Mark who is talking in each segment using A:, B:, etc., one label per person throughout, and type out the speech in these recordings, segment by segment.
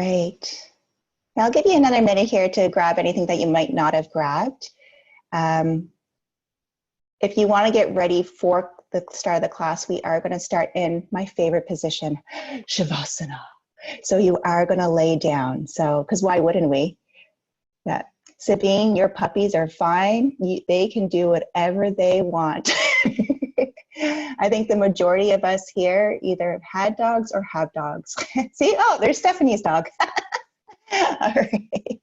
A: right. Now I'll give you another minute here to grab anything that you might not have grabbed. If you want to get ready for the start of the class, we are going to start in my favorite position, Shavasana. So you are going to lay down. So, because why wouldn't we? Yeah. Sabine, your puppies are fine. They can do whatever they want. I think the majority of us here either have had dogs or have dogs. See, oh, there's Stephanie's dog. All right.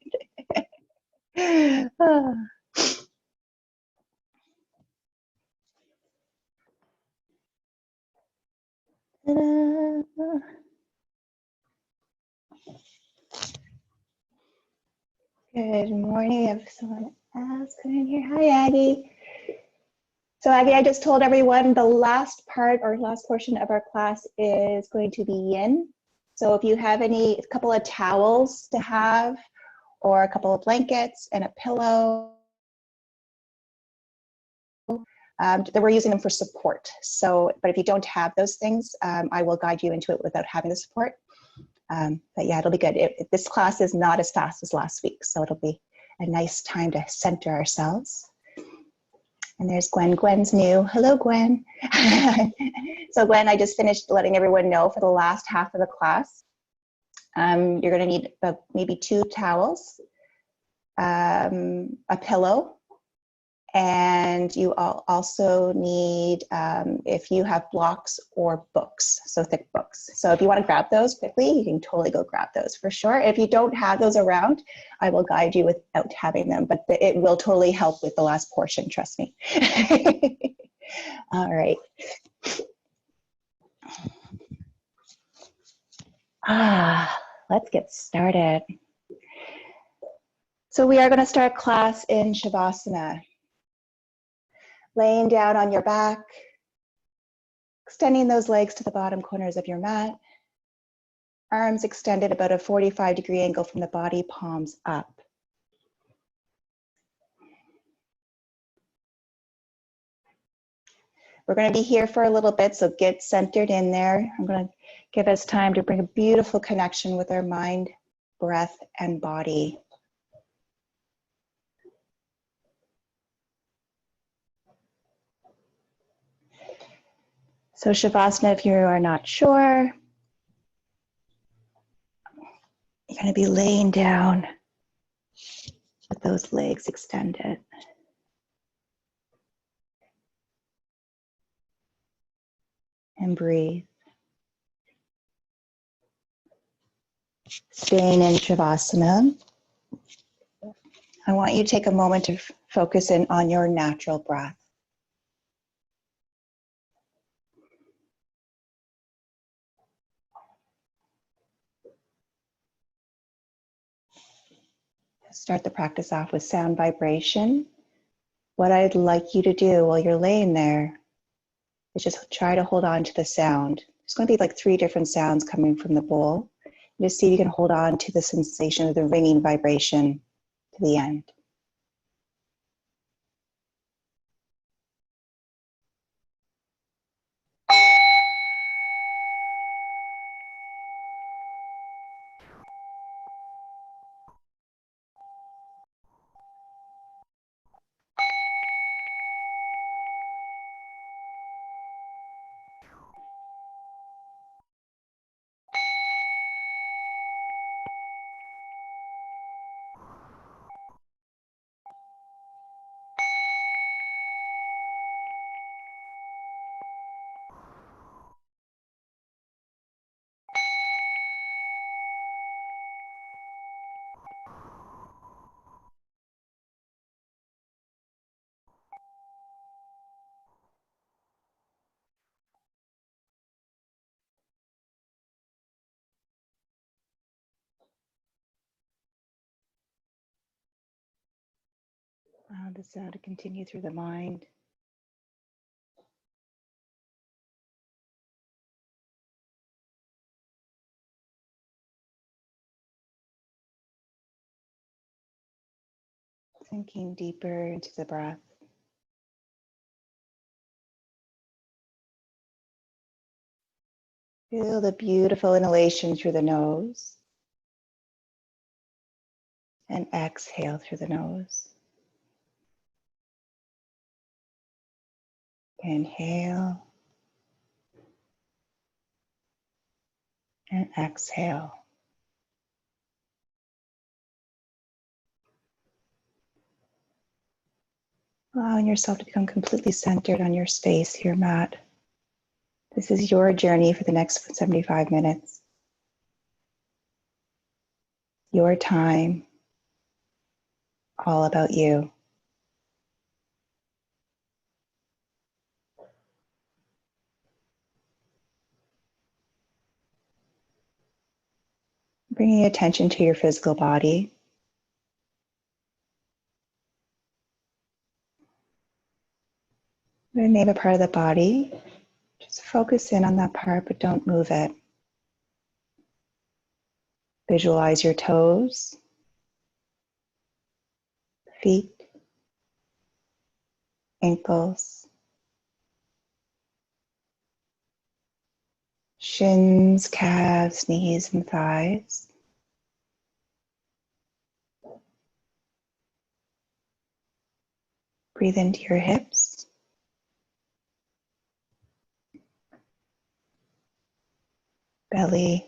A: Good morning. I have someone else coming in here. Hi, Aggie. So Aggie, I just told everyone the last part or last portion of our class is going to be yin. So if you have a couple of towels to have, or a couple of blankets and a pillow, that we're using them for support. So, but if you don't have those things, I will guide you into it without having the support. But yeah, it'll be good. This class is not as fast as last week, so it'll be a nice time to center ourselves. And there's Gwen. Gwen's new. Hello, Gwen. So Gwen, I just finished letting everyone know for the last half of the class, you're going to need maybe 2 towels, a pillow, and you also need, if you have blocks or books, so thick books. So if you want to grab those quickly, you can totally go grab those for sure. If you don't have those around, I will guide you without having them, but it will totally help with the last portion, trust me. All right. Let's get started. So we are going to start class in Shavasana. Laying down on your back, extending those legs to the bottom corners of your mat, arms extended about a 45-degree angle from the body, palms up. We're going to be here for a little bit, so get centered in there. I'm going to give us time to bring a beautiful connection with our mind, breath, and body. So Shavasana, if you are not sure, you're going to be laying down with those legs extended. And breathe. Staying in Shavasana, I want you to take a moment to focus in on your natural breath. Start the practice off with sound vibration. What I'd like you to do while you're laying there is just try to hold on to the sound. There's going to be like 3 different sounds coming from the bowl. Just see if you can hold on to the sensation of the ringing vibration to the end. Allow the sound to continue through the mind. Sinking deeper into the breath. Feel the beautiful inhalation through the nose And exhale through the nose. Inhale. And exhale. Allowing yourself to become completely centered on your space, your mat. This is your journey for the next 75 minutes. Your time, all about you. Bringing attention to your physical body. I'm going to name a part of the body. Just focus in on that part, but don't move it. Visualize your toes, feet, ankles, shins, calves, knees, and thighs. Breathe into your hips. Belly.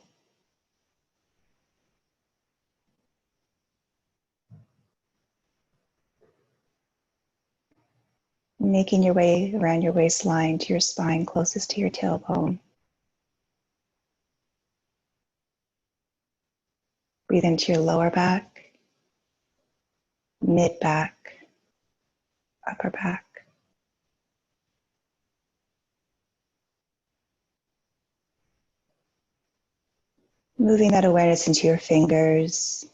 A: Making your way around your waistline to your spine closest to your tailbone. Breathe into your lower back, mid back, upper back. Moving that awareness into your fingers,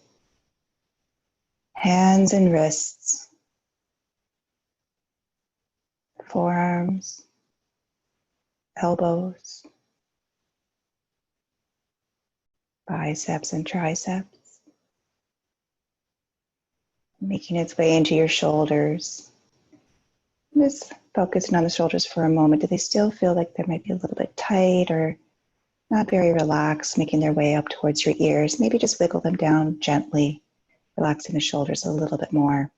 A: hands and wrists, forearms, elbows, biceps and triceps. Making its way into your shoulders. Just focusing on the shoulders for a moment. Do they still feel like they might be a little bit tight or not very relaxed, making their way up towards your ears? Maybe just wiggle them down gently, relaxing the shoulders a little bit more.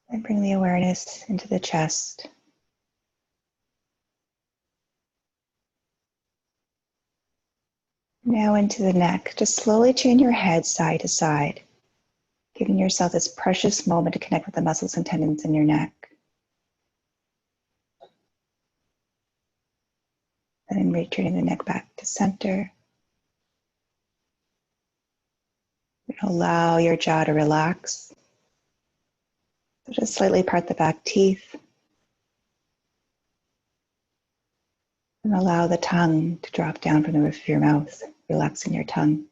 A: And bring the awareness into the chest. Now into the neck. Just slowly turn your head side to side, giving yourself this precious moment to connect with the muscles and tendons in your neck. And then returning the neck back to center. Allow your jaw to relax. So just slightly part the back teeth. And allow the tongue to drop down from the roof of your mouth, relaxing your tongue.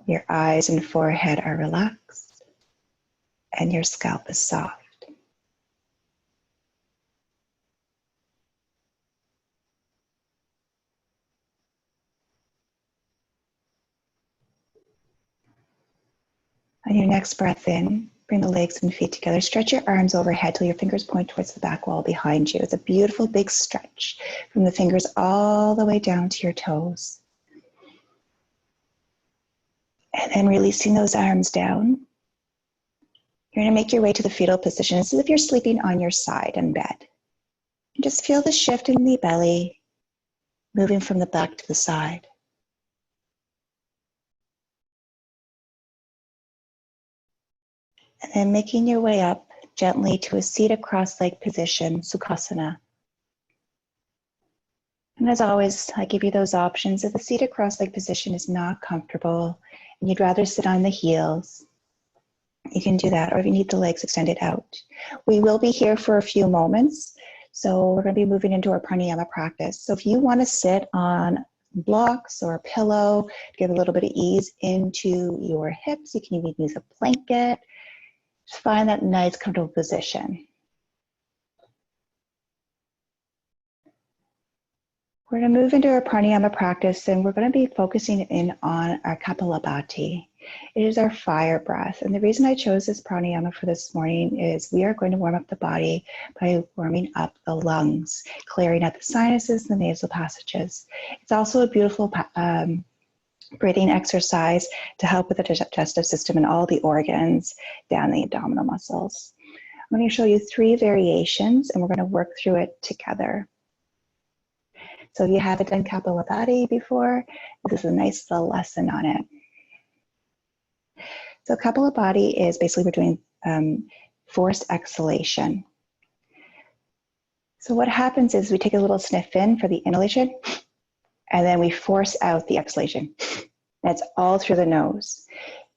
A: Your eyes and forehead are relaxed, and your scalp is soft. On your next breath in, bring the legs and feet together. Stretch your arms overhead till your fingers point towards the back wall behind you. It's a beautiful big stretch from the fingers all the way down to your toes. And then releasing those arms down. You're going to make your way to the fetal position. It's as if you're sleeping on your side in bed. And just feel the shift in the belly, moving from the back to the side. And then making your way up gently to a seated cross-legged position, Sukhasana. And as always, I give you those options. If the seated cross-legged position is not comfortable and you'd rather sit on the heels, you can do that, or if you need the legs extended out. We will be here for a few moments, so we're going to be moving into our pranayama practice. So if you want to sit on blocks or a pillow to give a little bit of ease into your hips, you can even use a blanket. Just find that nice, comfortable position. We're going to move into our pranayama practice, and we're going to be focusing in on our Kapalabhati. It is our fire breath. And the reason I chose this pranayama for this morning is we are going to warm up the body by warming up the lungs, clearing out the sinuses, the nasal passages. It's also a beautiful breathing exercise to help with the digestive system and all the organs down the abdominal muscles. I'm going to show you 3 variations and we're going to work through it together. So if you haven't done Kapalabhati before, this is a nice little lesson on it. So Kapalabhati is basically we're doing forced exhalation. So what happens is we take a little sniff in for the inhalation and then we force out the exhalation. And it's all through the nose.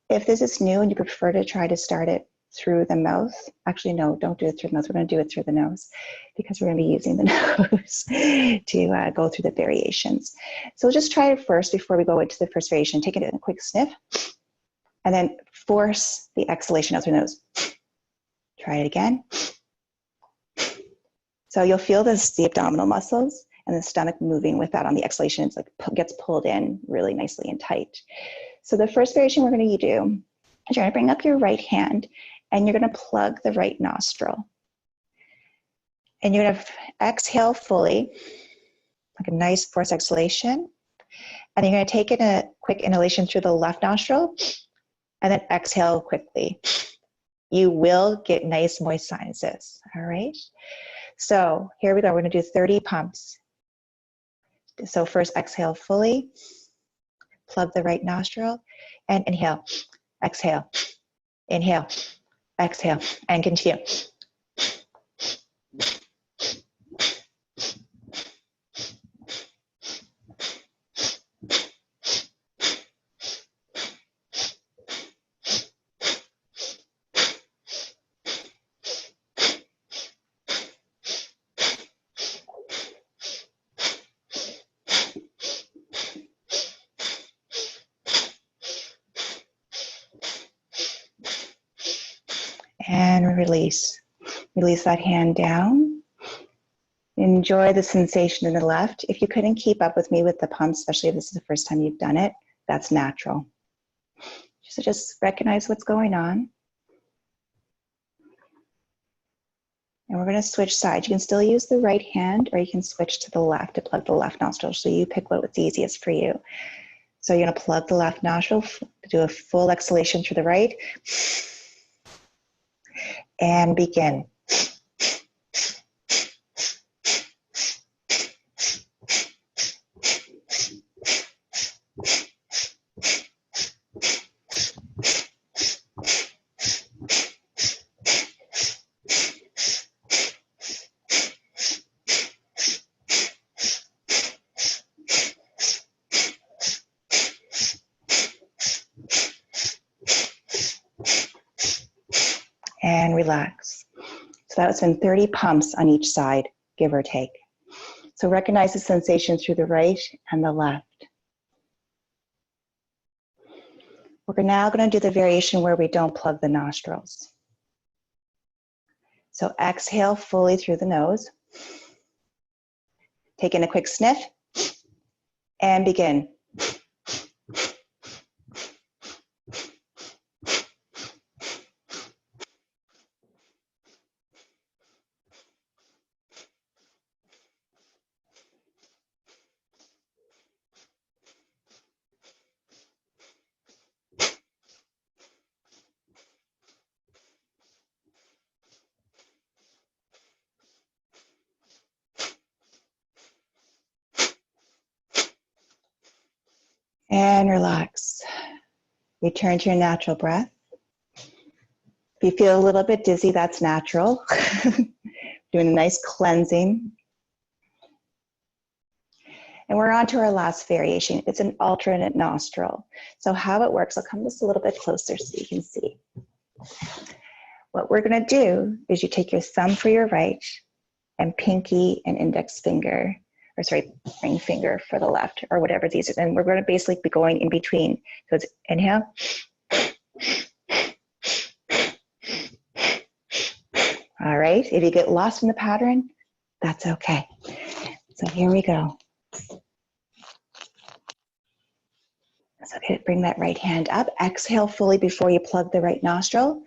A: If this is new and you prefer to try to start it through the mouth, actually no, don't do it through the mouth. We're going to do it through the nose because we're going to be using the nose to go through the variations. So we'll just try it first before we go into the first variation. Take it in a quick sniff and then force the exhalation out through the nose. Try it again. So you'll feel this, the abdominal muscles and the stomach moving with that on the exhalation. It's like gets pulled in really nicely and tight. So the first variation we're going to do is you're going to bring up your right hand and you're going to plug the right nostril. And you're going to exhale fully, like a nice forced exhalation. And you're going to take in a quick inhalation through the left nostril and then exhale quickly. You will get nice moist sinuses, all right? So here we go, we're going to do 30 pumps. So first exhale fully, plug the right nostril, and inhale, exhale, inhale, exhale, and continue. And release. Release that hand down. Enjoy the sensation in the left. If you couldn't keep up with me with the pumps, especially if this is the first time you've done it, that's natural. So just recognize what's going on. And we're going to switch sides. You can still use the right hand or you can switch to the left to plug the left nostril. So you pick what's easiest for you. So you're going to plug the left nostril, do a full exhalation through the right. And begin. And relax. So that's been 30 pumps on each side, give or take. So recognize the sensation through the right and the left. We're now going to do the variation where we don't plug the nostrils. So exhale fully through the nose. Take in a quick sniff and begin. And relax. Return to your natural breath. If you feel a little bit dizzy, that's natural. Doing a nice cleansing. And we're on to our last variation. It's an alternate nostril. So how it works, I'll come just a little bit closer so you can see. What we're going to do is you take your thumb for your right and pinky and index finger, or sorry, ring finger for the left, or whatever these are. And we're going to basically be going in between. So it's inhale. All right, if you get lost in the pattern, that's okay. So here we go. So okay, bring that right hand up. Exhale fully before you plug the right nostril.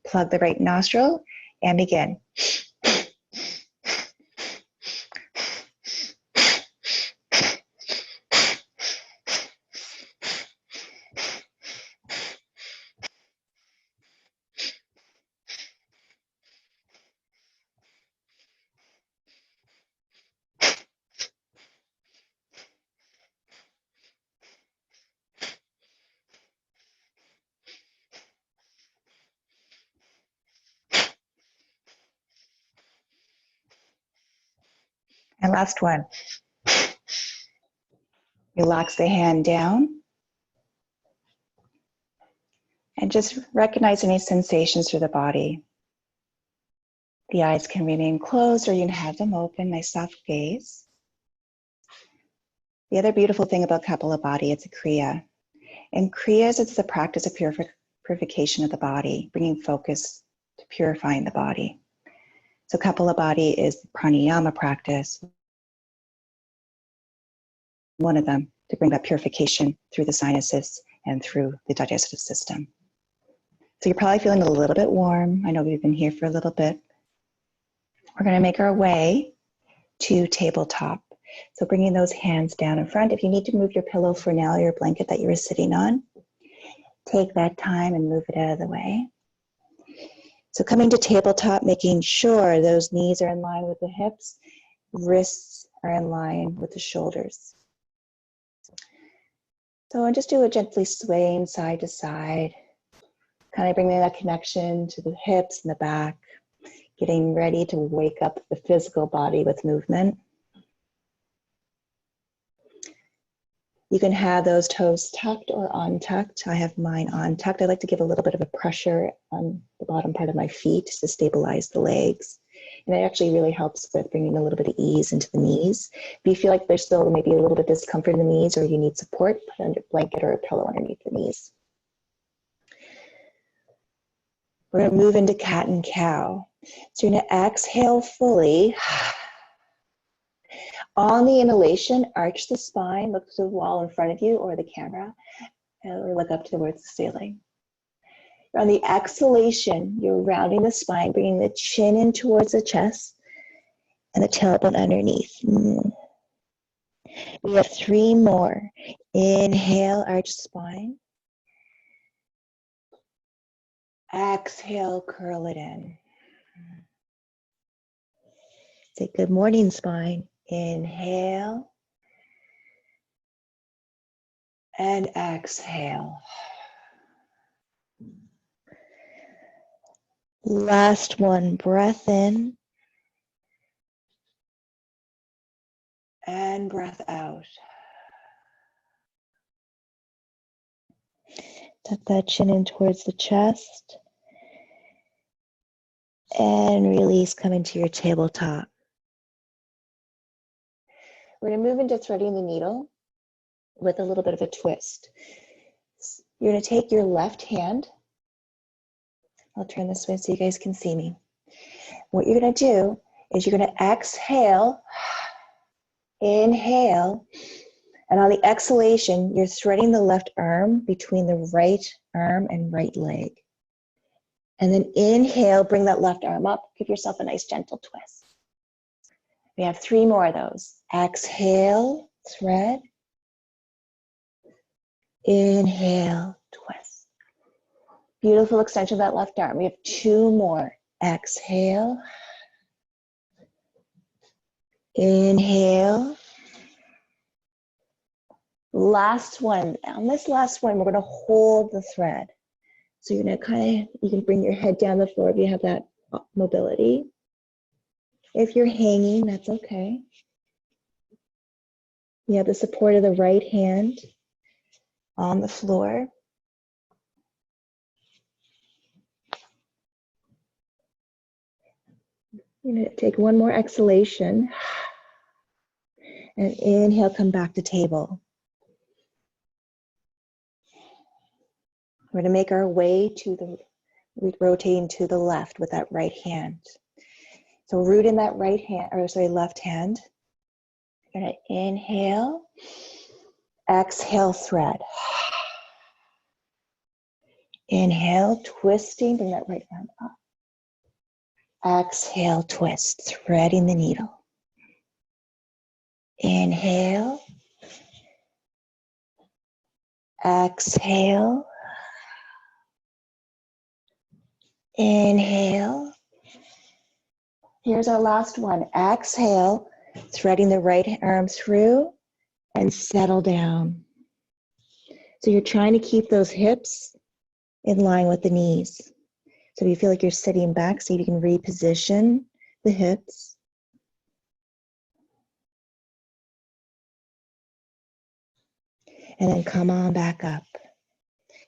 A: Plug the right nostril and begin. And last one. Relax the hand down. And just recognize any sensations through the body. The eyes can remain closed or you can have them open, nice soft gaze. The other beautiful thing about Kapalabhati, it's a Kriya. And Kriyas, it's the practice of purification of the body, bringing focus to purifying the body. So Kapalabhati is the pranayama practice, one of them, to bring that purification through the sinuses and through the digestive system. So you're probably feeling a little bit warm. I know we've been here for a little bit. We're going to make our way to tabletop. So bringing those hands down in front. If you need to move your pillow for now, your blanket that you were sitting on, take that time and move it out of the way. So coming to tabletop, making sure those knees are in line with the hips, wrists are in line with the shoulders. So I just do a gently swaying side to side, kind of bringing that connection to the hips and the back, getting ready to wake up the physical body with movement. You can have those toes tucked or untucked. I have mine untucked. I like to give a little bit of a pressure on the bottom part of my feet to stabilize the legs. And it actually really helps with bringing a little bit of ease into the knees. If you feel like there's still maybe a little bit of discomfort in the knees or you need support, put a blanket or a pillow underneath the knees. We're going to move into cat and cow. So you're going to exhale fully. On the inhalation, arch the spine, look to the wall in front of you or the camera, or look up towards the ceiling. On the exhalation, you're rounding the spine, bringing the chin in towards the chest and the tailbone underneath. We have 3 more. Inhale, arch spine. Exhale, curl it in. Say good morning, spine. Inhale and exhale. Last one, breath in and breath out. Tuck that chin in towards the chest and release, coming to your tabletop. We're going to move into threading the needle with a little bit of a twist. You're going to take your left hand. I'll turn this way so you guys can see me. What you're going to do is you're going to exhale, inhale, and on the exhalation, you're threading the left arm between the right arm and right leg. And then inhale, bring that left arm up, give yourself a nice gentle twist. We have 3 more of those. Exhale, thread. Inhale, twist. Beautiful extension of that left arm. We have 2 more. Exhale. Inhale. Last one. On this last one, we're going to hold the thread. So you're going to you can bring your head down the floor if you have that mobility. If you're hanging, that's okay. You have the support of the right hand on the floor. You're going to take 1 more exhalation. And inhale, come back to table. We're going to make our way to rotating to the left with that right hand. So root in that left hand. You're going to inhale. Exhale, thread. Inhale, twisting, bring that right arm up. Exhale, twist, threading the needle. Inhale. Exhale. Inhale. Here's our last one. Exhale, threading the right arm through and settle down. So you're trying to keep those hips in line with the knees. So if you feel like you're sitting back, see if you can reposition the hips. And then come on back up.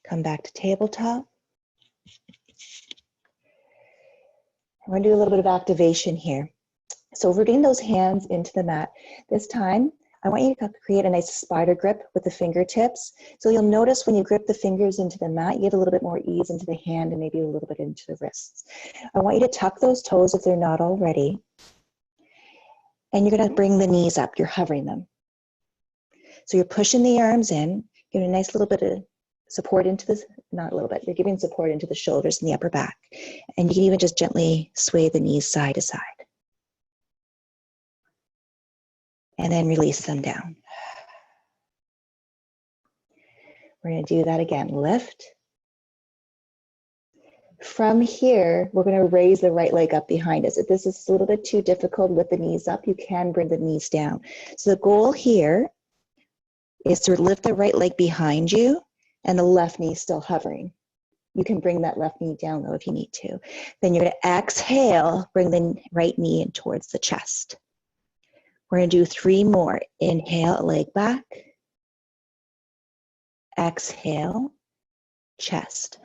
A: Come back to tabletop. We're going to do a little bit of activation here. So rooting those hands into the mat. This time, I want you to create a nice spider grip with the fingertips. So you'll notice when you grip the fingers into the mat, you get a little bit more ease into the hand and maybe a little bit into the wrists. I want you to tuck those toes if they're not already. And you're going to bring the knees up. You're hovering them. So you're pushing the arms in, giving a nice little bit of support into the, not a little bit, you're giving support into the shoulders and the upper back. And you can even just gently sway the knees side to side. And then release them down. We're going to do that again. Lift. From here, we're going to raise the right leg up behind us. If this is a little bit too difficult with the knees up, you can bring the knees down. So the goal here is to lift the right leg behind you and the left knee still hovering. You can bring that left knee down though if you need to. Then you're going to exhale, bring the right knee in towards the chest. We're going to do 3 more. Inhale, leg back. Exhale, chest.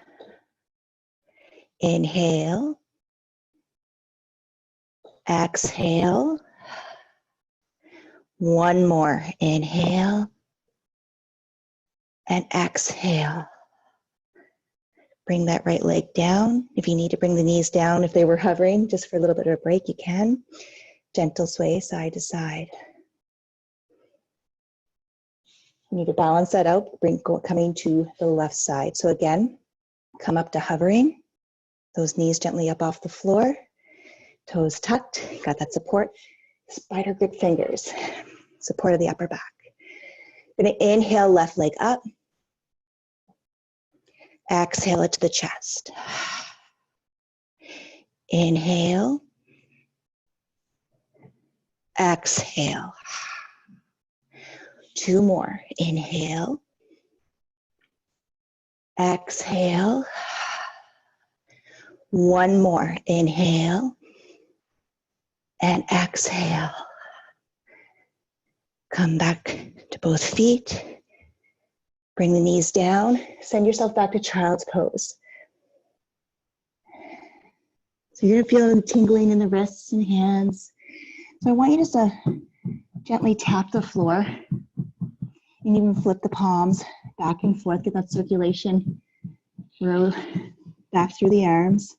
A: Inhale. Exhale. 1 more. Inhale. And exhale. Bring that right leg down. If you need to bring the knees down, if they were hovering, just for a little bit of a break, you can. Gentle sway side to side. You need to balance that out, coming to the left side. So again, come up to hovering. Those knees gently up off the floor. Toes tucked, got that support. Spider grip fingers, support of the upper back. Gonna inhale, left leg up. Exhale it to the chest. Inhale. Exhale. 2 more. Inhale. Exhale. 1 more. Inhale. And exhale. Come back to both feet. Bring the knees down. Send yourself back to child's pose. So you're gonna feel the tingling in the wrists and hands. So I want you just to gently tap the floor and even flip the palms back and forth, get that circulation roll back through the arms.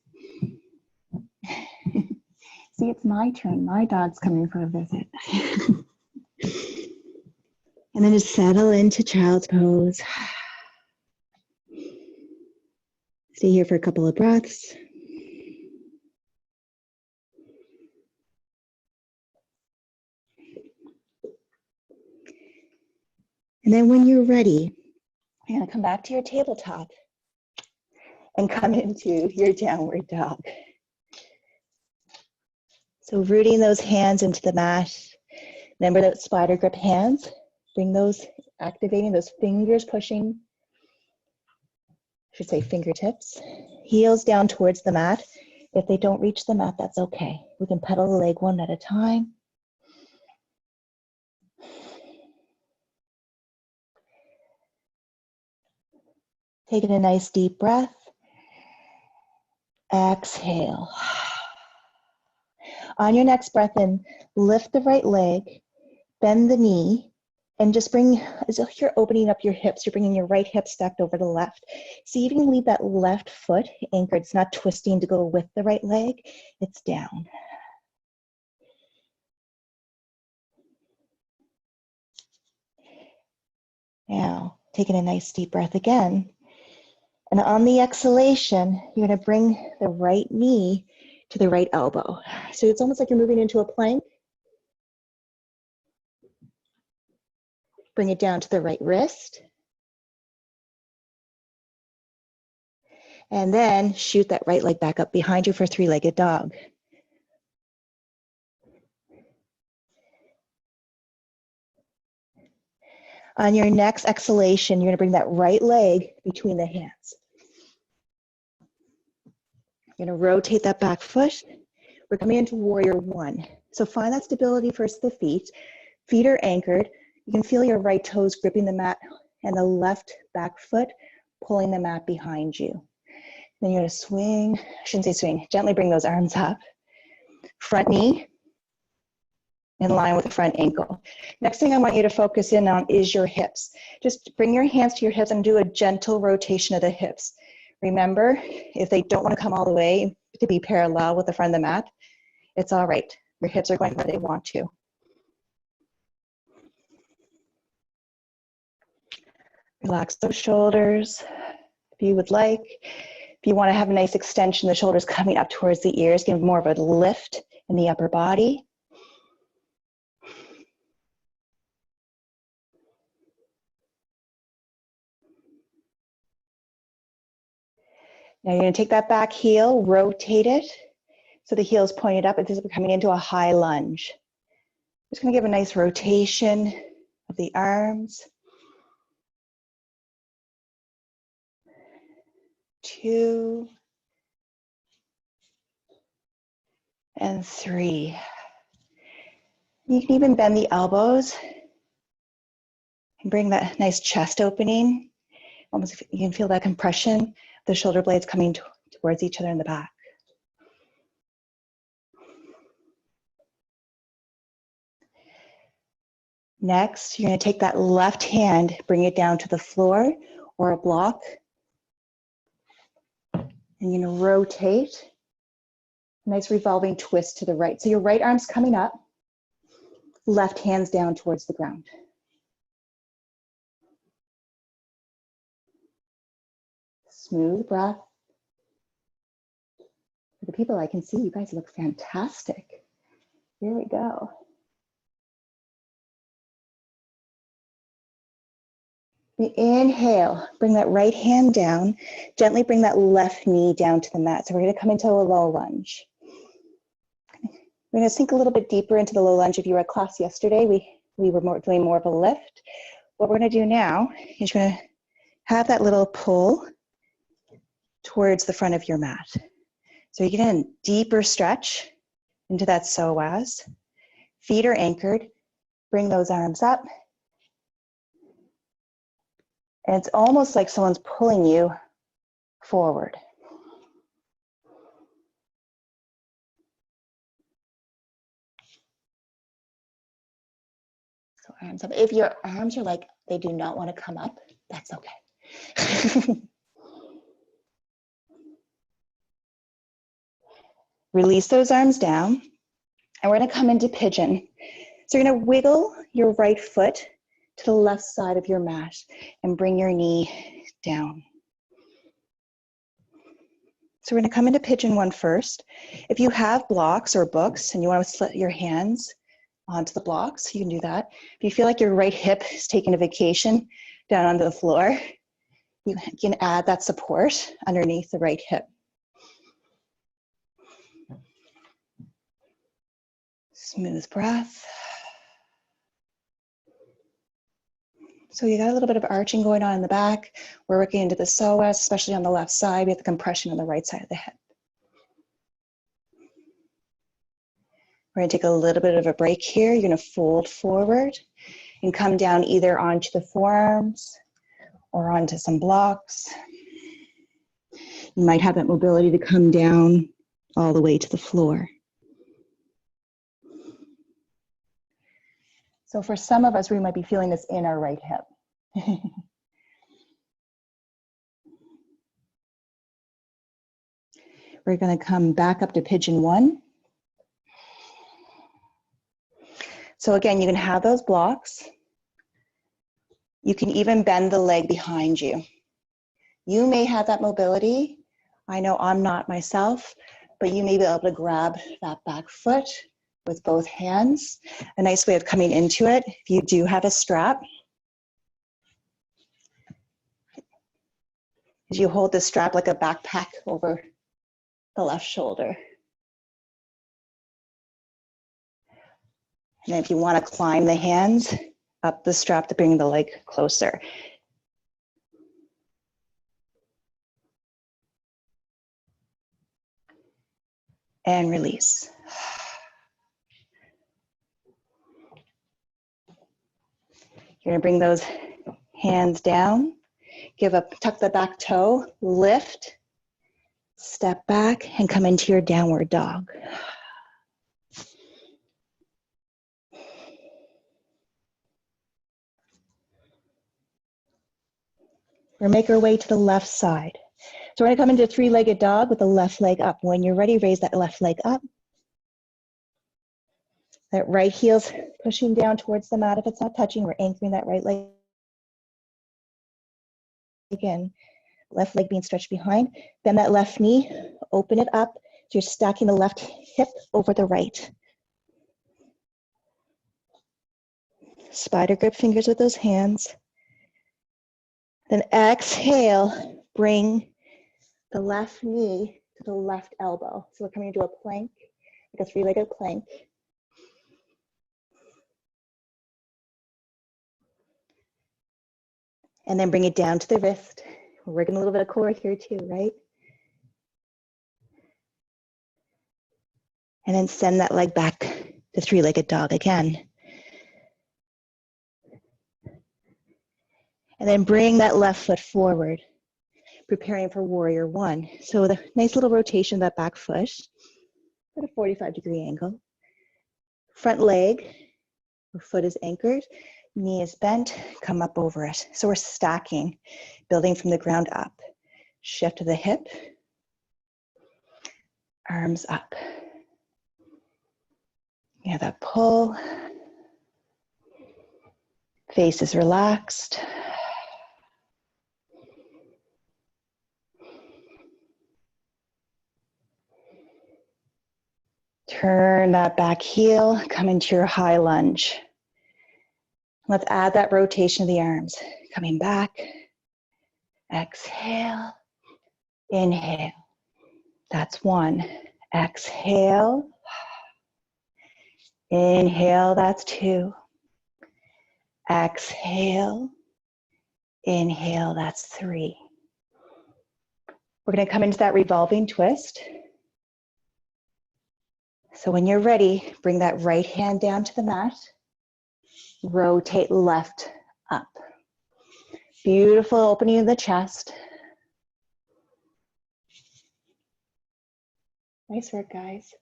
A: See, it's my turn. My dog's coming for a visit. And then just settle into child's pose. Stay here for a couple of breaths. And then when you're ready, you're going to come back to your tabletop and come into your downward dog. So rooting those hands into the mat. Remember those spider grip hands. Bring those, activating those fingers, pushing, I should say fingertips. Heels down towards the mat. If they don't reach the mat, that's okay. We can pedal the leg one at a time. Taking a nice deep breath. Exhale. On your next breath in, lift the right leg, bend the knee, and just bring, as if you're opening up your hips, you're bringing your right hip stacked over the left. See if you can leave that left foot anchored. It's not twisting to go with the right leg, it's down. Now, taking a nice deep breath again. And on the exhalation, you're going to bring the right knee to the right elbow. So it's almost like you're moving into a plank. Bring it down to the right wrist. And then shoot that right leg back up behind you for three-legged dog. On your next exhalation, you're going to bring that right leg between the hands. You're going to rotate that back foot. We're coming into warrior one. So find that stability first, the feet. Feet are anchored. You can feel your right toes gripping the mat and the left back foot pulling the mat behind you. Then you're going to swing, I shouldn't say swing, gently bring those arms up. Front knee in line with the front ankle. Next thing I want you to focus in on is your hips. Just bring your hands to your hips and do a gentle rotation of the hips. Remember, if they don't want to come all the way to be parallel with the front of the mat, it's all right. Your hips are going where they want to. Relax those shoulders if you would like. If you want to have a nice extension, the shoulders coming up towards the ears, give more of a lift in the upper body. Now you're going to take that back heel, rotate it so the heel is pointed up, and this is coming into a high lunge. Just going to give a nice rotation of the arms. 2 and 3. You can even bend the elbows and bring that nice chest opening. Almost you can feel that compression, the shoulder blades coming towards each other in the back. Next, you're going to take that left hand, bring it down to the floor or a block. And you're going to rotate. Nice revolving twist to the right. So your right arm's coming up, left hand's down towards the ground. Smooth breath. For the people I can see, you guys look fantastic. Here we go. Inhale, bring that right hand down. Gently bring that left knee down to the mat. So we're going to come into a low lunge. We're going to sink a little bit deeper into the low lunge. If you were at class yesterday, we were doing more of a lift. What we're going to do now is you're going to have that little pull towards the front of your mat. So you get a deeper stretch into that psoas. Feet are anchored. Bring those arms up. And it's almost like someone's pulling you forward. So arms up. If your arms are like they do not want to come up, that's okay. Release those arms down. And we're going to come into pigeon. So you're going to wiggle your right foot to the left side of your mat and bring your knee down. So we're going to come into pigeon one first. If you have blocks or books and you want to slip your hands onto the blocks, you can do that. If you feel like your right hip is taking a vacation down onto the floor, you can add that support underneath the right hip. Smooth breath. So you got a little bit of arching going on in the back. We're working into the psoas, especially on the left side. We have the compression on the right side of the hip. We're going to take a little bit of a break here. You're going to fold forward and come down either onto the forearms or onto some blocks. You might have that mobility to come down all the way to the floor. So for some of us, we might be feeling this in our right hip. We're going to come back up to pigeon one. So again, you can have those blocks You can even bend the leg behind you. You may have that mobility. I know I'm not myself, but you may be able to grab that back foot with both hands. A nice way of coming into it, if you do have a strap, is you hold the strap like a backpack over the left shoulder. And if you want to climb the hands up the strap to bring the leg closer. And release. You're gonna bring those hands down, tuck the back toe, lift, step back, and come into your downward dog. We'll make our way to the left side. So we're gonna come into three-legged dog with the left leg up. When you're ready, raise that left leg up. That right heel's pushing down towards the mat. If it's not touching, we're anchoring that right leg in. Left leg being stretched behind. Bend that left knee, open it up. So you're stacking the left hip over the right. Spider grip fingers with those hands. Then exhale, bring the left knee to the left elbow. So we're coming into a plank, like a three-legged plank. And then bring it down to the wrist. We're working a little bit of core here too, right? And then send that leg back to three-legged dog again. And then bring that left foot forward, preparing for warrior one. So the nice little rotation of that back foot at a 45-degree angle. Front leg, the foot is anchored, knee is bent, come up over it. So we're stacking, building from the ground up. Shift to the hip, arms up. You have that pull. Face is relaxed. Turn that back heel, come into your high lunge. Let's add that rotation of the arms. Coming back, exhale, inhale. That's one. Exhale, inhale, that's two. Exhale, inhale, that's three. We're gonna come into that revolving twist. So when you're ready, bring that right hand down to the mat. Rotate left up. Beautiful opening of the chest. Nice work, guys.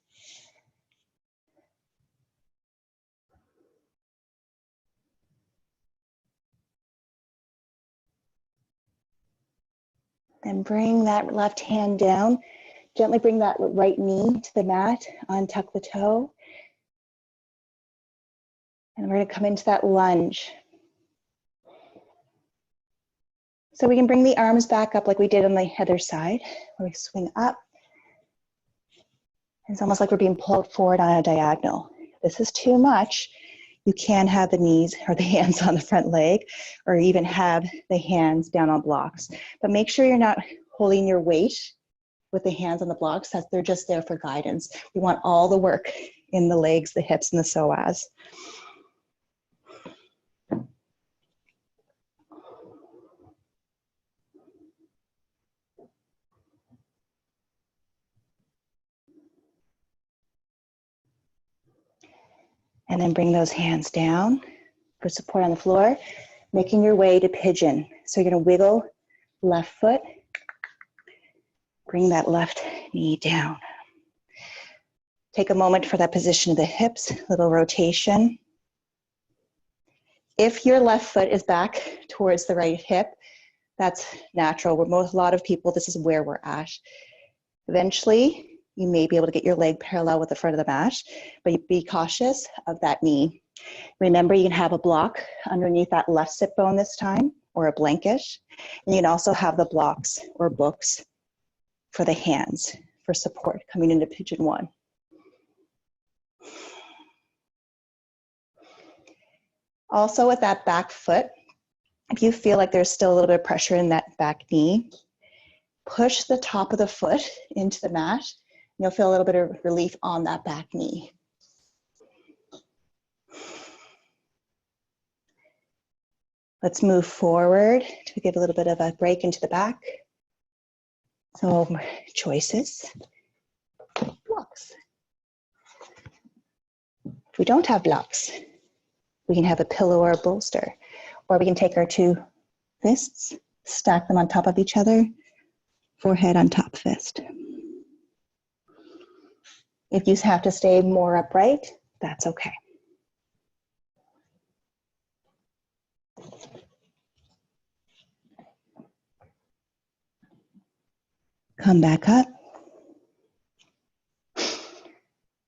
A: Then bring that left hand down. Gently bring that right knee to the mat, untuck the toe. And we're gonna come into that lunge. So we can bring the arms back up like we did on the other side, where we swing up. It's almost like we're being pulled forward on a diagonal. If this is too much, you can have the knees or the hands on the front leg, or even have the hands down on blocks. But make sure you're not holding your weight with the hands on the blocks, as they're just there for guidance. We want all the work in the legs, the hips, and the psoas. And then bring those hands down for support on the floor, making your way to pigeon. So you're gonna wiggle left foot, bring that left knee down. Take a moment for that position of the hips, little rotation. If your left foot is back towards the right hip, that's natural. A lot of people, this is where we're at. Eventually, you may be able to get your leg parallel with the front of the mat, but be cautious of that knee Remember, you can have a block underneath that left sit bone this time, or a blanket. And you can also have the blocks or books for the hands for support coming into pigeon one. Also with that back foot, if you feel like there's still a little bit of pressure in that back knee, push the top of the foot into the mat. And you'll feel a little bit of relief on that back knee. Let's move forward to give a little bit of a break into the back. So choices, blocks. If we don't have blocks, we can have a pillow or a bolster, or we can take our two fists, stack them on top of each other, forehead on top fist. If you have to stay more upright, that's okay. Come back up.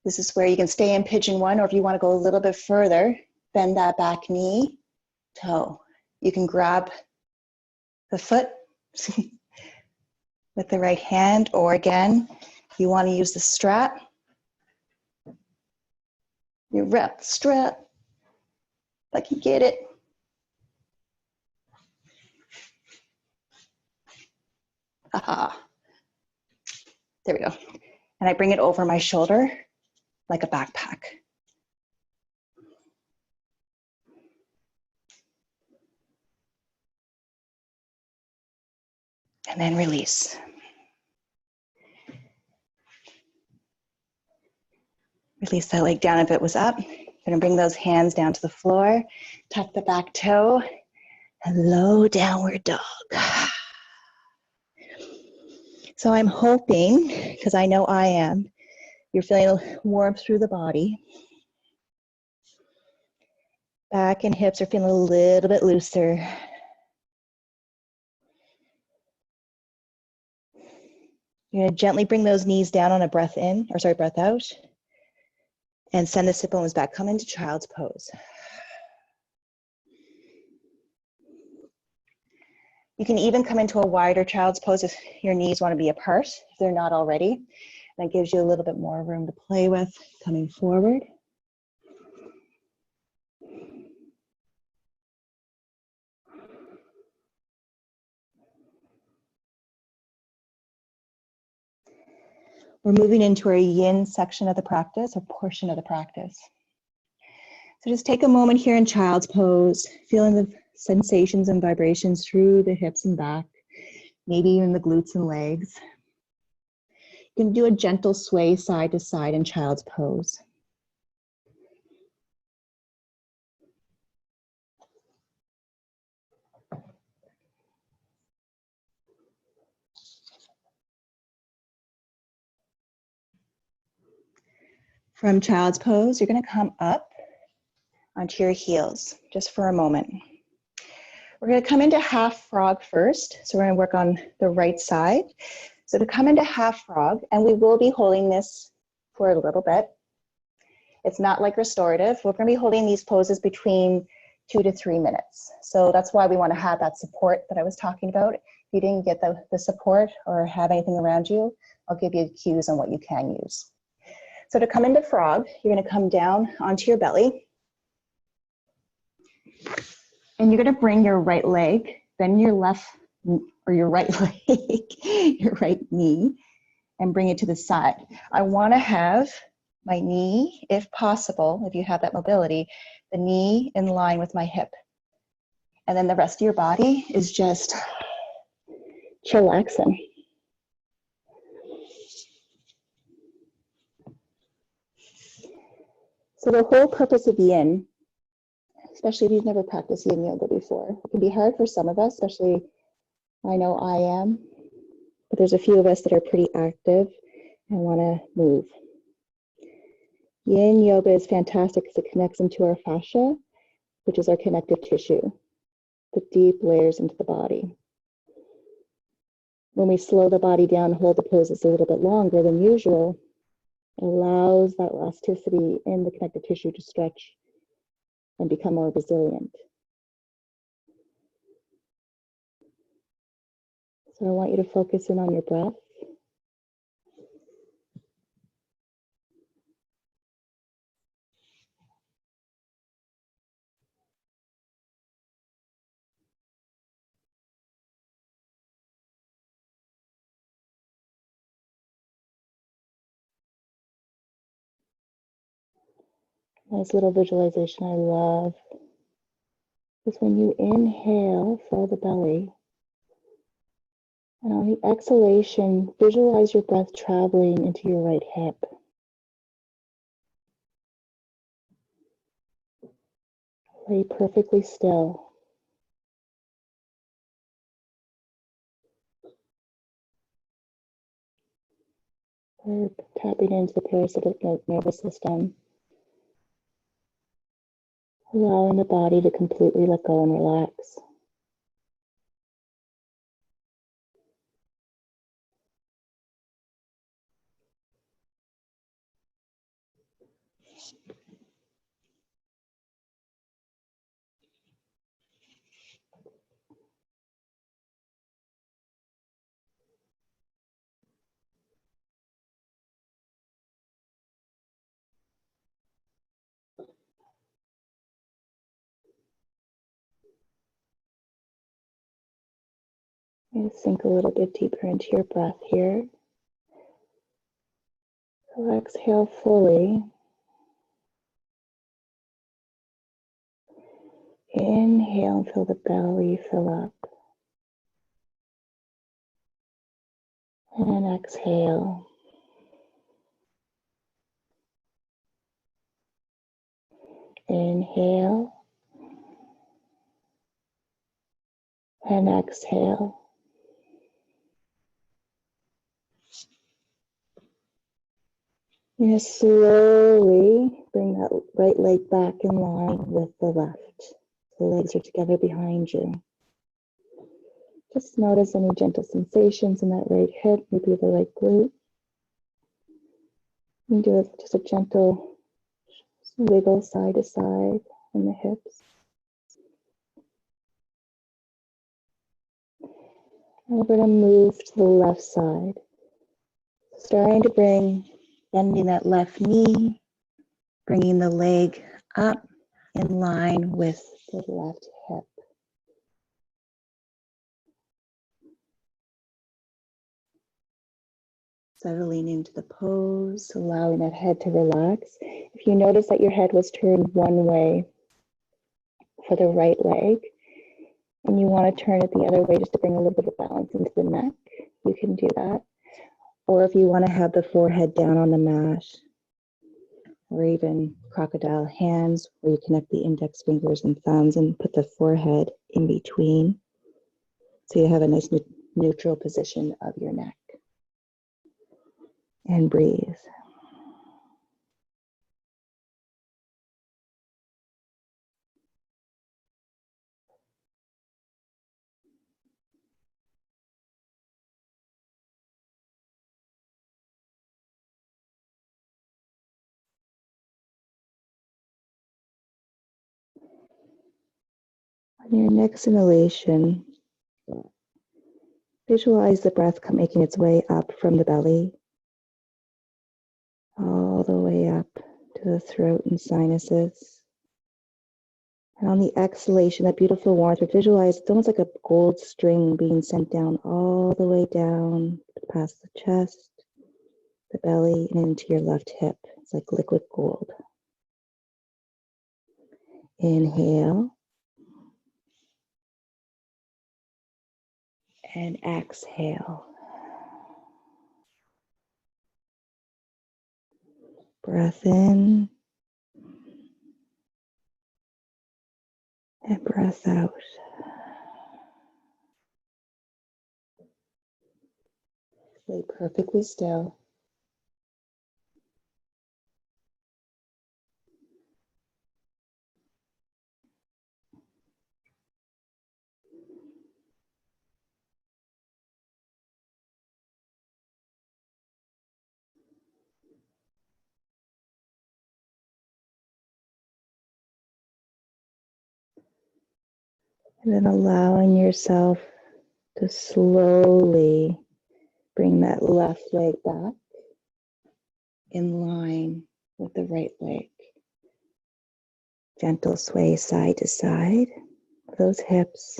A: This is where you can stay in pigeon one, or if you want to go a little bit further, bend that back knee, toe. You can grab the foot with the right hand, or again, if you want to use the strap, you wrap the strap like you get it. Aha. There we go. And I bring it over my shoulder like a backpack. And then release. Release that leg down if it was up. Gonna bring those hands down to the floor, tuck the back toe, and low downward dog. So I'm hoping, because I know I am, you're feeling warmth through the body. Back and hips are feeling a little bit looser. You're gonna gently bring those knees down on a breath in, or sorry, breath out. And send the sit bones back. Come into child's pose. You can even come into a wider child's pose if your knees want to be apart, if they're not already. That gives you a little bit more room to play with coming forward. We're moving into our yin section of the practice, or portion of the practice. So just take a moment here in child's pose, feeling the sensations and vibrations through the hips and back, maybe even the glutes and legs. You can do a gentle sway side to side in child's pose. From child's pose, you're going to come up onto your heels just for a moment. We're going to come into half frog first. So we're going to work on the right side. So to come into half frog, and we will be holding this for a little bit. It's not like restorative. We're going to be holding these poses between 2 to 3 minutes. So that's why we want to have that support that I was talking about. If you didn't get the support or have anything around you, I'll give you cues on what you can use. So to come into frog, you're going to come down onto your belly. And you're going to bring your right leg, then your left, or your right leg, your right knee, and bring it to the side. I want to have my knee, if possible, if you have that mobility, the knee in line with my hip. And then the rest of your body is just chillaxing. So the whole purpose of yin, especially if you've never practiced yin yoga before, it can be hard for some of us, especially I know I am, but there's a few of us that are pretty active and want to move. Yin yoga is fantastic because it connects into our fascia, which is our connective tissue, the deep layers into the body. When we slow the body down, hold the poses a little bit longer than usual, it allows that elasticity in the connective tissue to stretch
B: and become more resilient. So I want you to focus in on your breath. Nice little visualization I love is when you inhale, fill the belly. And on the exhalation, visualize your breath traveling into your right hip. Lay perfectly still. We're tapping into the parasympathetic nervous system, allowing the body to completely let go and relax. And sink a little bit deeper into your breath here. So exhale fully. Inhale and feel the belly fill up. And exhale. Inhale. And exhale. You're gonna slowly bring that right leg back in line with the left. The legs are together behind you. Just notice any gentle sensations in that right hip, maybe the right glute. You can do just a gentle wiggle side to side in the hips. And we're going to move to the left side. Starting to bending that left knee, bringing the leg up in line with the left hip. Settling into the pose, allowing that head to relax. If you notice that your head was turned one way for the right leg, and you want to turn it the other way just to bring a little bit of balance into the neck, you can do that. Or if you want to have the forehead down on the mat, or even crocodile hands, where you connect the index fingers and thumbs and put the forehead in between. So you have a nice neutral position of your neck. And breathe. On your next inhalation, visualize the breath making its way up from the belly, all the way up to the throat and sinuses. And on the exhalation, that beautiful warmth, visualize it's almost like a gold string being sent down all the way down past the chest, the belly, and into your left hip. It's like liquid gold. Inhale. And exhale. Breath in and breath out. Lay perfectly still. And then allowing yourself to slowly bring that left leg back in line with the right leg. Gentle sway side to side, those hips.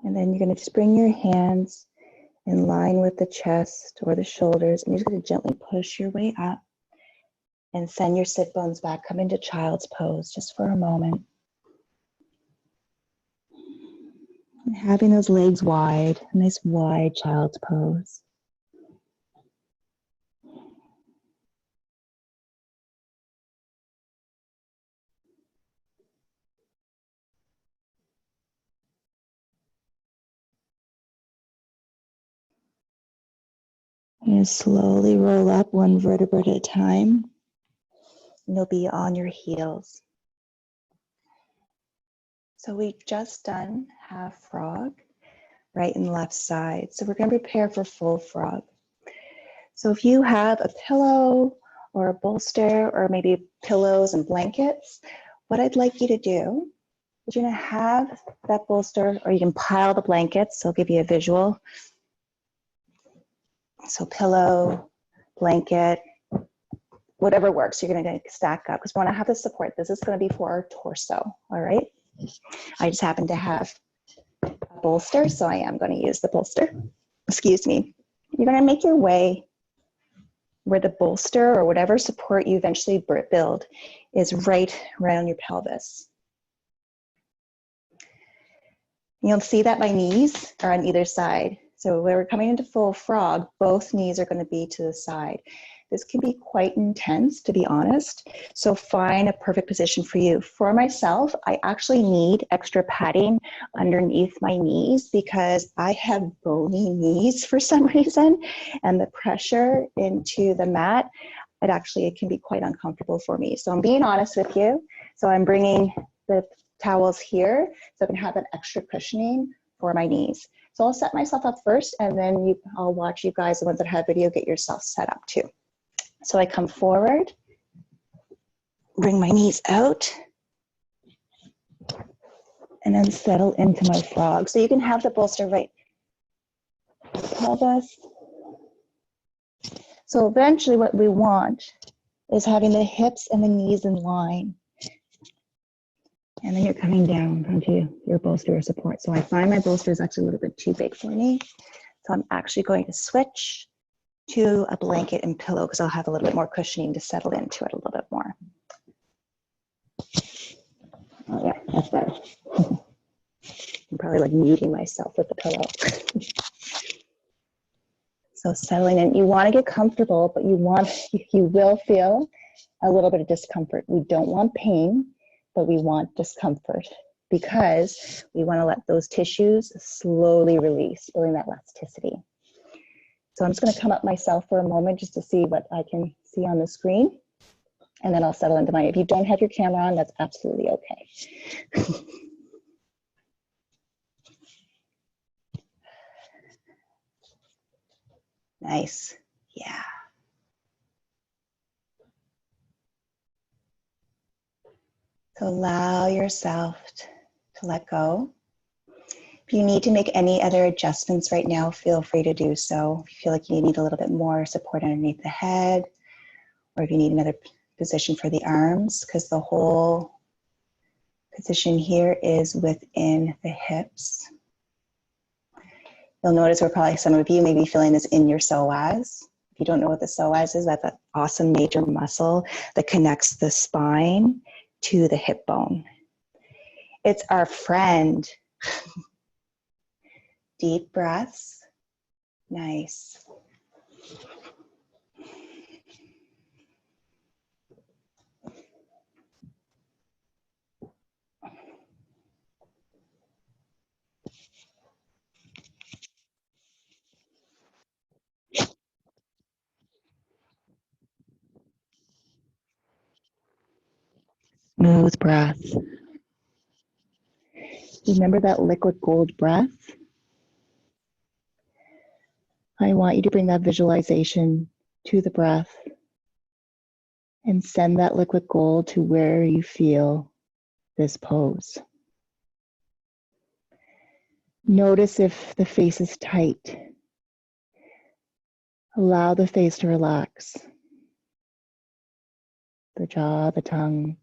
B: And then you're going to just bring your hands in line with the chest or the shoulders, and you're just going to gently push your way up and send your sit bones back. Come into child's pose just for a moment. And having those legs wide, a nice wide child's pose. And slowly roll up one vertebra at a time. And you'll be on your heels. So we've just done half frog, right and left side. So we're going to prepare for full frog. So if you have a pillow or a bolster or maybe pillows and blankets, what I'd like you to do is you're going to have that bolster, or you can pile the blankets. So I'll give you a visual. So pillow, blanket, whatever works, you're going to stack up because we want to have the support. This is going to be for our torso, all right? I just happen to have a bolster, so I am going to use the bolster. Excuse me. You're going to make your way where the bolster or whatever support you eventually build is right around your pelvis. You'll see that my knees are on either side. So when we're coming into full frog, both knees are going to be to the side. This can be quite intense, to be honest. So find a perfect position for you. For myself, I actually need extra padding underneath my knees because I have bony knees for some reason, and the pressure into the mat, it can be quite uncomfortable for me. So I'm being honest with you. So I'm bringing the towels here so I can have that extra cushioning for my knees. So I'll set myself up first, and then I'll watch you guys, the ones that have video, get yourself set up too. So I come forward, bring my knees out, and then settle into my frog. So you can have the bolster right pelvis. So eventually what we want is having the hips and the knees in line. And then you're coming down onto your bolster or support. So I find my bolster is actually a little bit too big for me. So I'm actually going to switch to a blanket and pillow because I'll have a little bit more cushioning to settle into it a little bit more. Oh yeah, that's better. I'm probably like muting myself with the pillow. So settling in, you want to get comfortable, but you will feel a little bit of discomfort. We don't want pain, but we want discomfort because we want to let those tissues slowly release, building that elasticity. So I'm just going to come up myself for a moment just to see what I can see on the screen, and then I'll settle into mine. If you don't have your camera on, that's absolutely okay. Nice. Yeah. So allow yourself to let go. If you need to make any other adjustments right now, feel free to do so. If you feel like you need a little bit more support underneath the head, or if you need another position for the arms, because the whole position here is within the hips. You'll notice where probably some of you may be feeling this in your psoas. If you don't know what the psoas is, that's an awesome major muscle that connects the spine to the hip bone. It's our friend. Deep breaths. Nice. Smooth breath. Remember that liquid gold breath? I want you to bring that visualization to the breath and send that liquid gold to where you feel this pose. Notice if the face is tight. Allow the face to relax. The jaw, the tongue.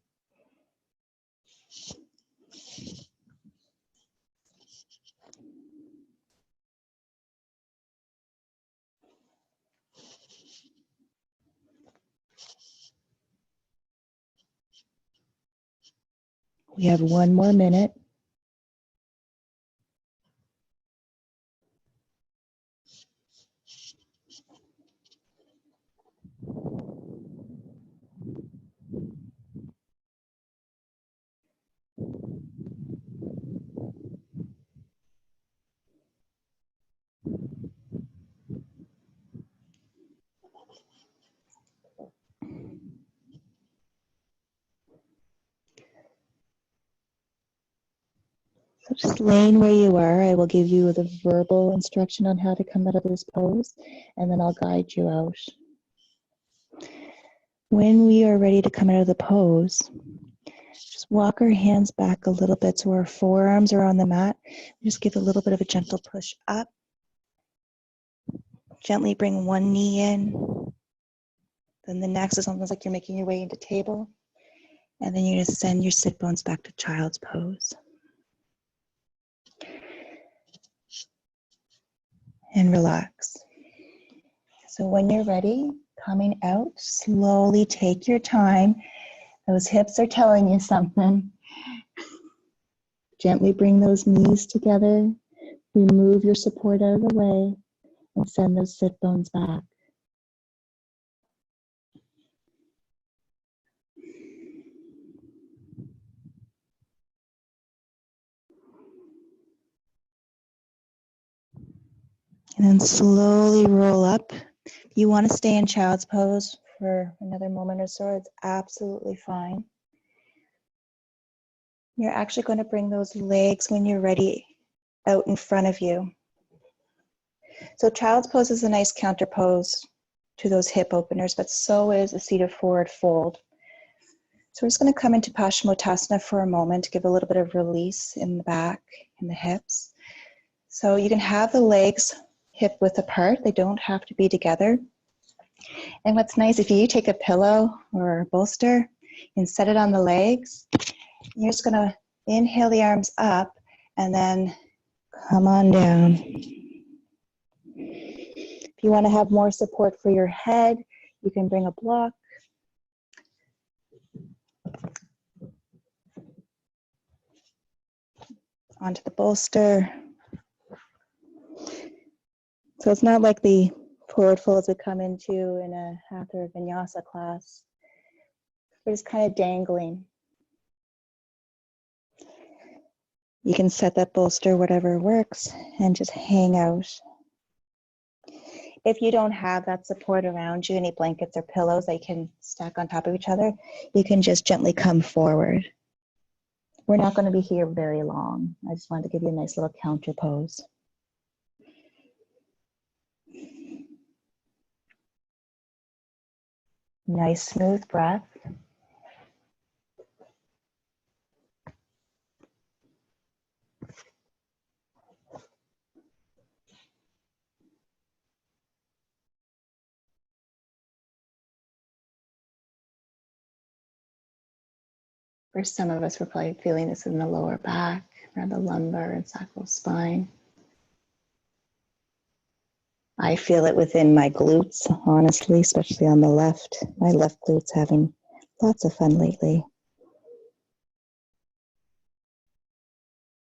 B: We have 1 more minute. So just laying where you are, I will give you the verbal instruction on how to come out of this pose, and then I'll guide you out. When we are ready to come out of the pose, just walk our hands back a little bit so our forearms are on the mat. Just give a little bit of a gentle push up. Gently bring one knee in. Then the next is almost like you're making your way into table. And then you just send your sit bones back to child's pose. And relax. So when you're ready, coming out, slowly take your time. Those hips are telling you something. Gently bring those knees together. Remove your support out of the way and send those sit bones back. And then slowly roll up. If you want to stay in child's pose for another moment or so, it's absolutely fine. You're actually going to bring those legs when you're ready out in front of you. So child's pose is a nice counter pose to those hip openers, but so is a seated forward fold. So we're just going to come into Paschimottanasana for a moment to give a little bit of release in the back and the hips. So you can have the legs hip width apart. They don't have to be together. And what's nice, if you take a pillow or a bolster and set it on the legs, you're just going to inhale the arms up and then come on down. If you want to have more support for your head, you can bring a block. Onto the bolster. So it's not like the forward folds we come into in a hatha or vinyasa class. We're just kind of dangling. You can set that bolster, whatever works, and just hang out. If you don't have that support around you, any blankets or pillows that you can stack on top of each other, you can just gently come forward. We're not going to be here very long. I just wanted to give you a nice little counter pose. Nice smooth breath. For some of us, we're probably feeling this in the lower back, around the lumbar and sacral spine. I feel it within my glutes, honestly, especially on the left. My left glute's having lots of fun lately.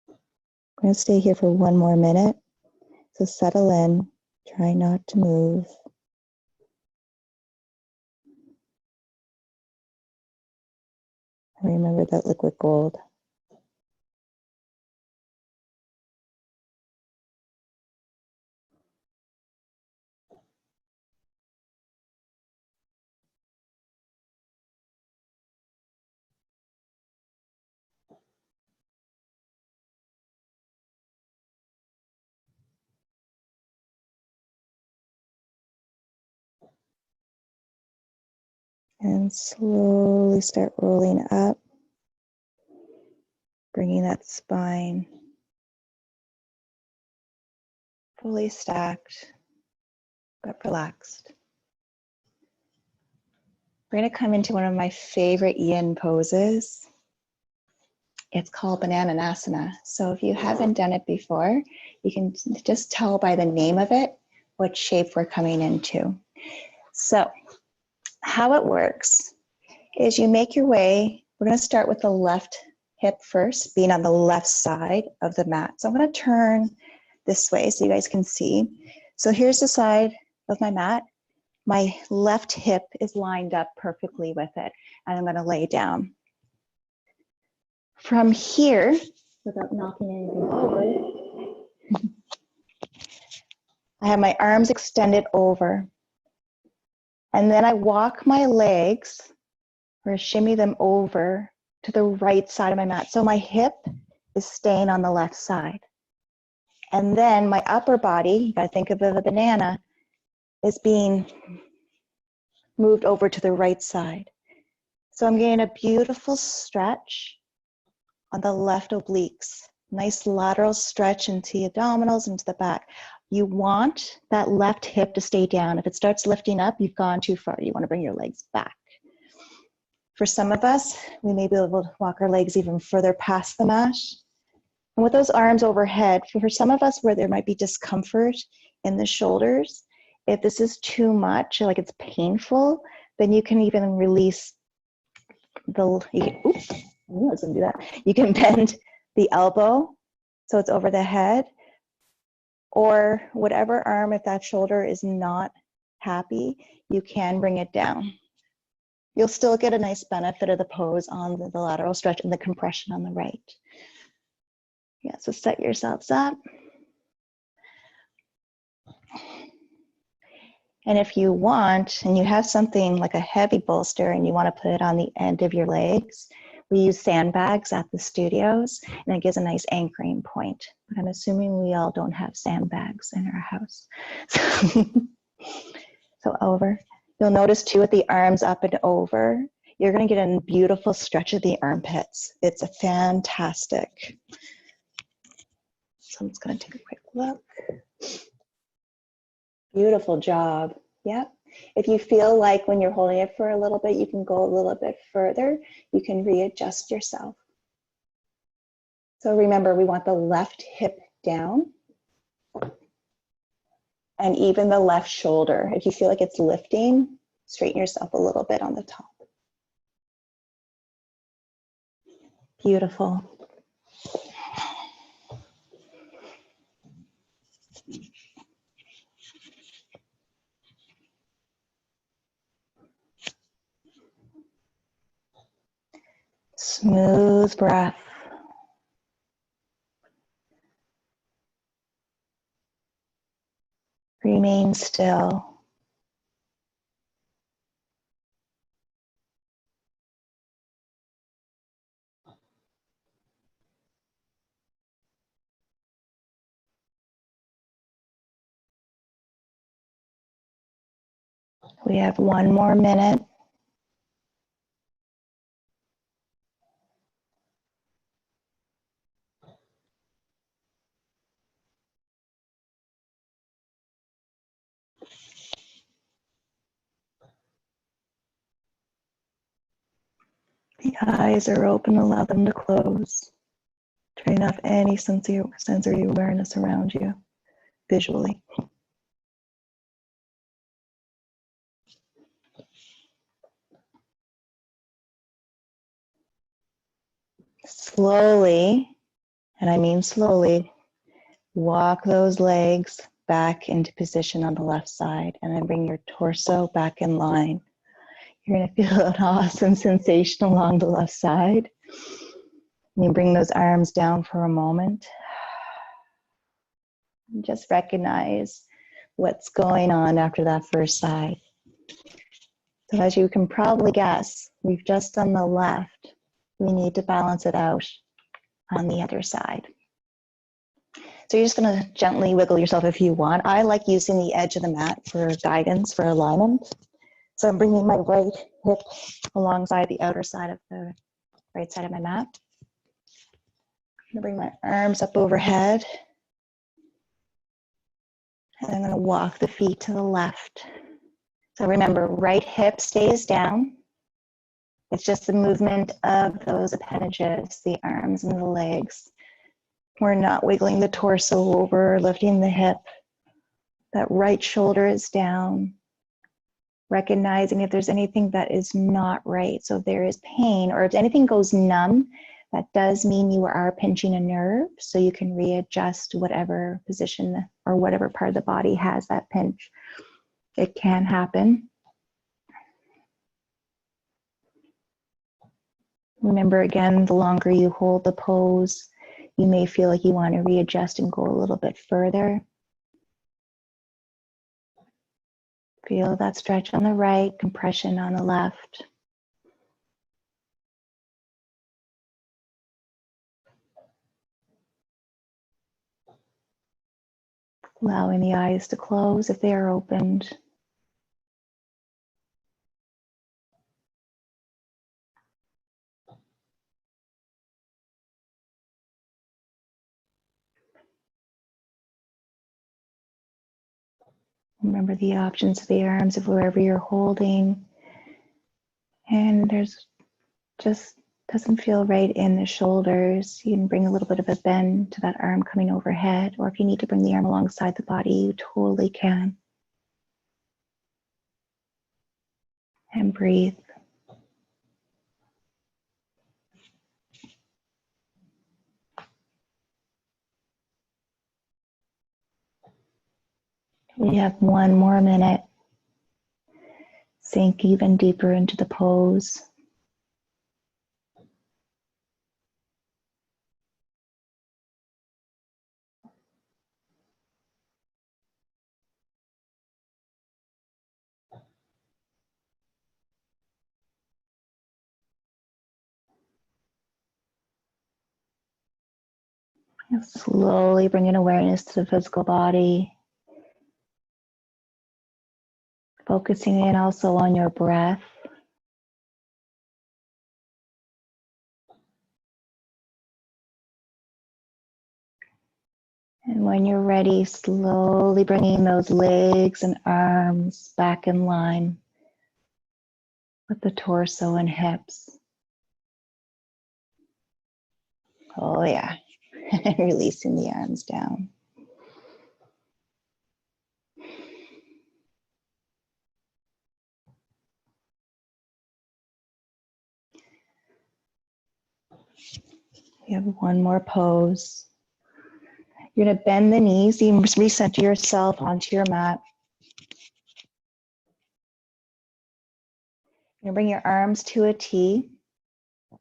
B: I'm going to stay here for 1 more minute. So settle in, try not to move. Remember that liquid gold. And slowly start rolling up, bringing that spine fully stacked, but relaxed. We're going to come into one of my favorite yin poses. It's called Bananasana. So if you haven't done it before, you can just tell by the name of it what shape we're coming into. So how it works is you make your way, we're going to start with the left hip first, being on the left side of the mat. So I'm going to turn this way so you guys can see. So here's the side of my mat. My left hip is lined up perfectly with it, and I'm going to lay down. From here, without knocking anything over, I have my arms extended over. And then I walk my legs, or shimmy them over to the right side of my mat. So my hip is staying on the left side. And then my upper body, you gotta think of it as a banana, is being moved over to the right side. So I'm getting a beautiful stretch on the left obliques. Nice lateral stretch into the abdominals, into the back. You want that left hip to stay down. If it starts lifting up, you've gone too far. You want to bring your legs back. For some of us, we may be able to walk our legs even further past the mat. And with those arms overhead, for some of us where there might be discomfort in the shoulders, if this is too much, like it's painful, then you can even release you can bend the elbow so it's over the head, or whatever arm, if that shoulder is not happy, you can bring it down. You'll still get a nice benefit of the pose on the lateral stretch and the compression on the right. Yeah, so set yourselves up. And if you want, and you have something like a heavy bolster and you want to put it on the end of your legs, we use sandbags at the studios, and it gives a nice anchoring point. But I'm assuming we all don't have sandbags in our house. So over. You'll notice too with the arms up and over, you're going to get a beautiful stretch of the armpits. It's a fantastic. So I'm just going to take a quick look. Beautiful job. Yep. If you feel like when you're holding it for a little bit, you can go a little bit further, you can readjust yourself. So remember, we want the left hip down and even the left shoulder. If you feel like it's lifting, straighten yourself a little bit on the top. Beautiful. Smooth breath. Remain still. We have 1 more minute. The eyes are open, allow them to close. Turning off any sensory awareness around you, visually. Slowly, and I mean slowly, walk those legs back into position on the left side, and then bring your torso back in line. You're going to feel an awesome sensation along the left side. And you bring those arms down for a moment. And just recognize what's going on after that first side. So as you can probably guess, we've just done the left. We need to balance it out on the other side. So you're just going to gently wiggle yourself if you want. I like using the edge of the mat for guidance, for alignment. So I'm bringing my right
A: hip alongside the outer side of the right side of my mat. I'm gonna bring my arms up overhead. And I'm gonna walk the feet to the left. So remember, right hip stays down. It's just the movement of those appendages, the arms and the legs. We're not wiggling the torso over, lifting the hip. That right shoulder is down. Recognizing if there's anything that is not right. So if there is pain or if anything goes numb, that does mean you are pinching a nerve. So you can readjust whatever position or whatever part of the body has that pinch. It can happen. Remember, again, the longer you hold the pose, you may feel like you want to readjust and go a little bit further. Feel that stretch on the right, compression on the left. Allowing the eyes to close if they are opened. Remember the options of the arms of wherever you're holding. And there's just doesn't feel right in the shoulders. You can bring a little bit of a bend to that arm coming overhead, or if you need to bring the arm alongside the body, you totally can. And breathe. We have one more minute. Sink even deeper into the pose. Slowly bringing awareness to the physical body. Focusing in also on your breath. And when you're ready, slowly bringing those legs and arms back in line with the torso and hips. Oh yeah, releasing the arms down. You have one more pose. You're gonna bend the knees, you recenter yourself onto your mat. You're gonna bring your arms to a T. And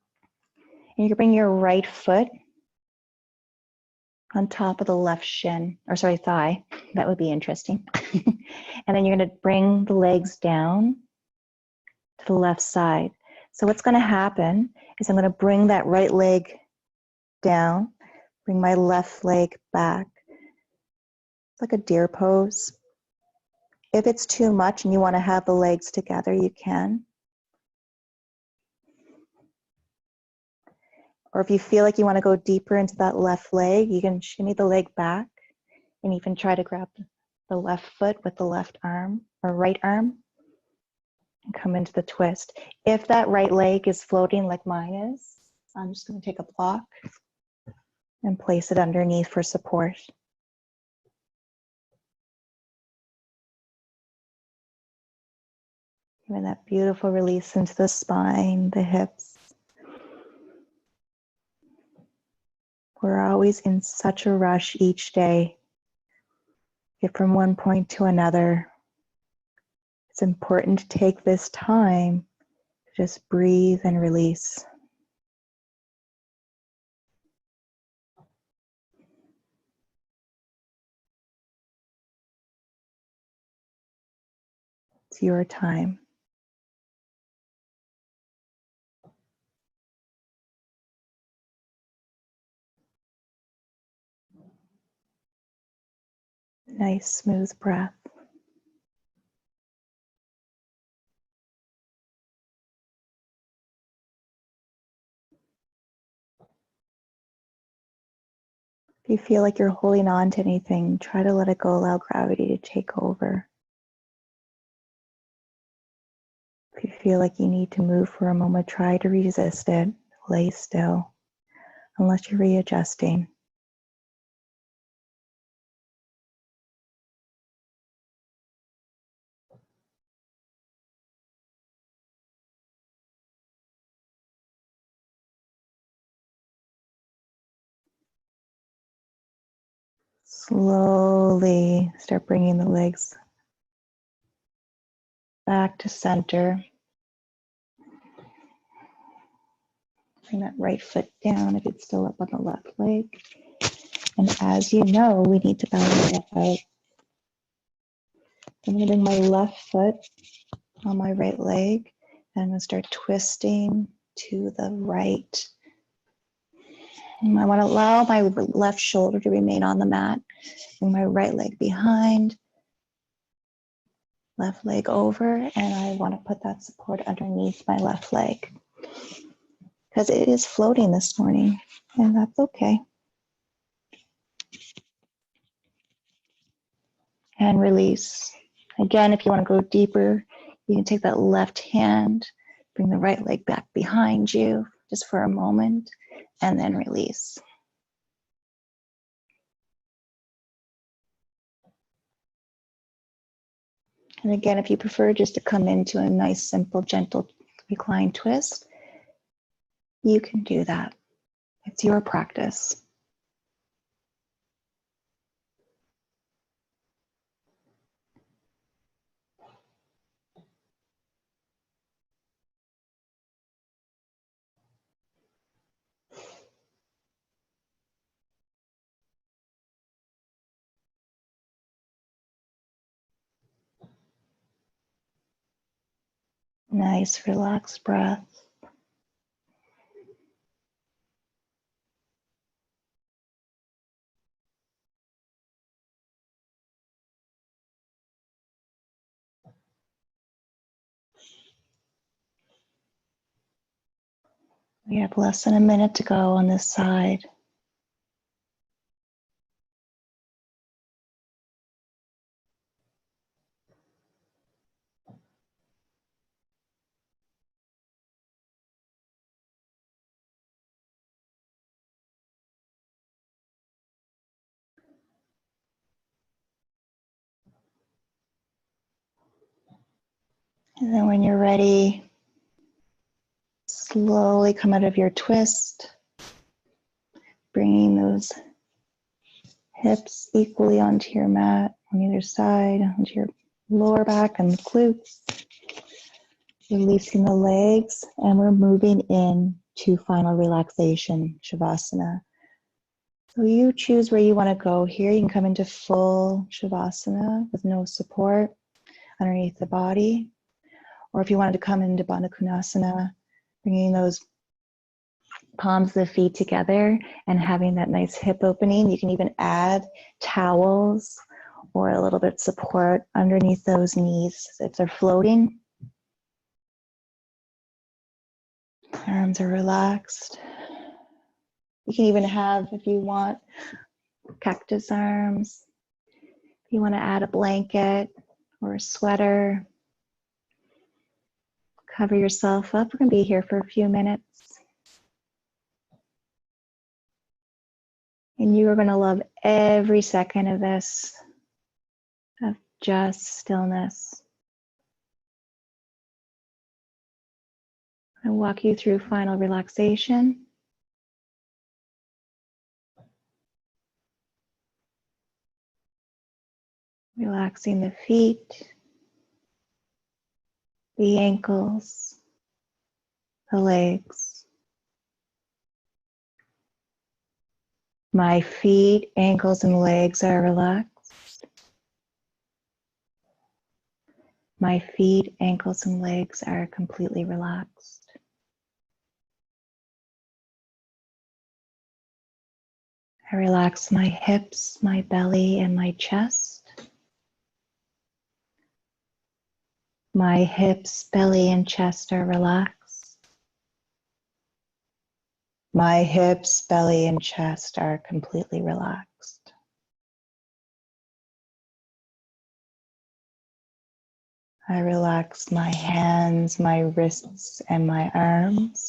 A: you can bring your right foot on top of the left shin, or sorry, thigh. That would be interesting. And then you're gonna bring the legs down to the left side. So what's gonna happen is I'm gonna bring that right leg down, bring my left leg back. It's like a deer pose. If it's too much and you wanna have the legs together, you can. Or if you feel like you wanna go deeper into that left leg, you can shimmy the leg back and even try to grab the left foot with the left arm or right arm and come into the twist. If that right leg is floating like mine is, I'm just gonna take a block and place it underneath for support. Giving that beautiful release into the spine, the hips. We're always in such a rush each day. Get from one point to another. It's important to take this time to just breathe and release. It's your time. Nice, smooth breath.
B: If you feel like you're holding on to anything, try to let it go, allow gravity to take over. If you feel like you need to move for a moment, try to resist it. Lay still, unless you're readjusting. Slowly start bringing the legs back to center. Bring that right foot down if it's still up on the left leg. And as you know, we need to balance it out. I'm going to bring my left foot on my right leg and I'm going to start twisting to the right. And I want to allow my left shoulder to remain on the mat. Bring my right leg behind, left leg over, and I want to put that support underneath my left leg because it is floating this morning, and that's okay. And release. Again, if you want to go deeper, you can take that left hand, bring the right leg back behind you just for a moment, and then release. And again, if you prefer just to come into a nice, simple, gentle recline twist, you can do that. It's your practice. Nice, relaxed breath. We have less than a minute to go on this side. And then when you're ready, slowly come out of your twist, bringing those hips equally onto your mat on either side, onto your lower back and glutes. Releasing the legs, and we're moving in to final relaxation, Shavasana. So you choose where you want to go here. You can come into full Shavasana with no support underneath the body. Or if you wanted to come into Bandha Konasana, bringing those palms of the feet together and having that nice hip opening. You can even add towels or a little bit of support underneath those knees if they're floating. Arms are relaxed. You can even have, if you want, cactus arms. If you want to add a blanket or a sweater, cover yourself up. We're going to be here for a few minutes. And you are going to love every second of this, of just stillness. I'll walk you through final relaxation. Relaxing the feet, the ankles, the legs. My feet, ankles, and legs are relaxed. My feet, ankles, and legs are completely relaxed. I relax my hips, my belly, and my chest. My hips, belly, and chest are relaxed.
A: My hips, belly, and chest are completely relaxed. I relax my hands, my wrists, and my arms.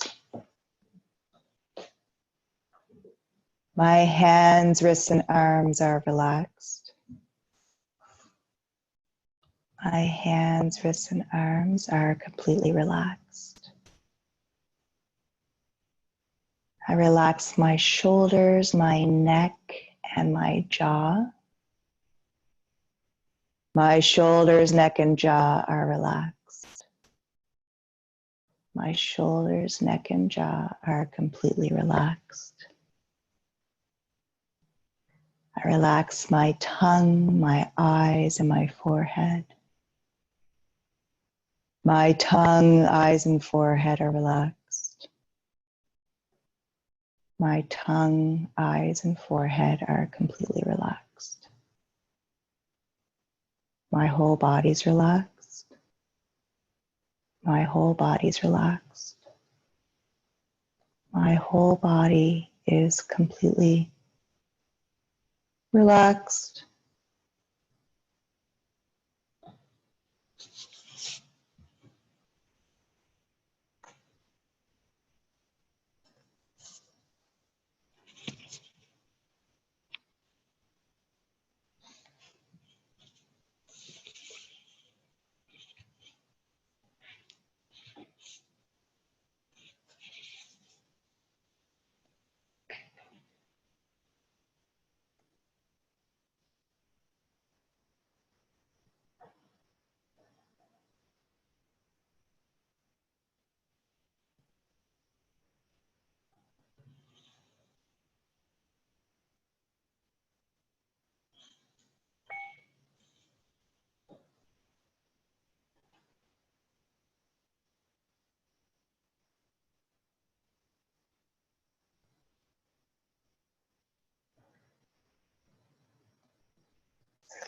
A: My hands, wrists, and arms are relaxed. My hands, wrists, and arms are completely relaxed. I relax my shoulders, my neck, and my jaw. My shoulders, neck, and jaw are relaxed. My shoulders, neck, and jaw are completely relaxed. I relax my tongue, my eyes, and my forehead. My tongue, eyes, and forehead are relaxed. My tongue, eyes, and forehead are completely relaxed. My whole body's relaxed. My whole body's relaxed. My whole body is completely relaxed.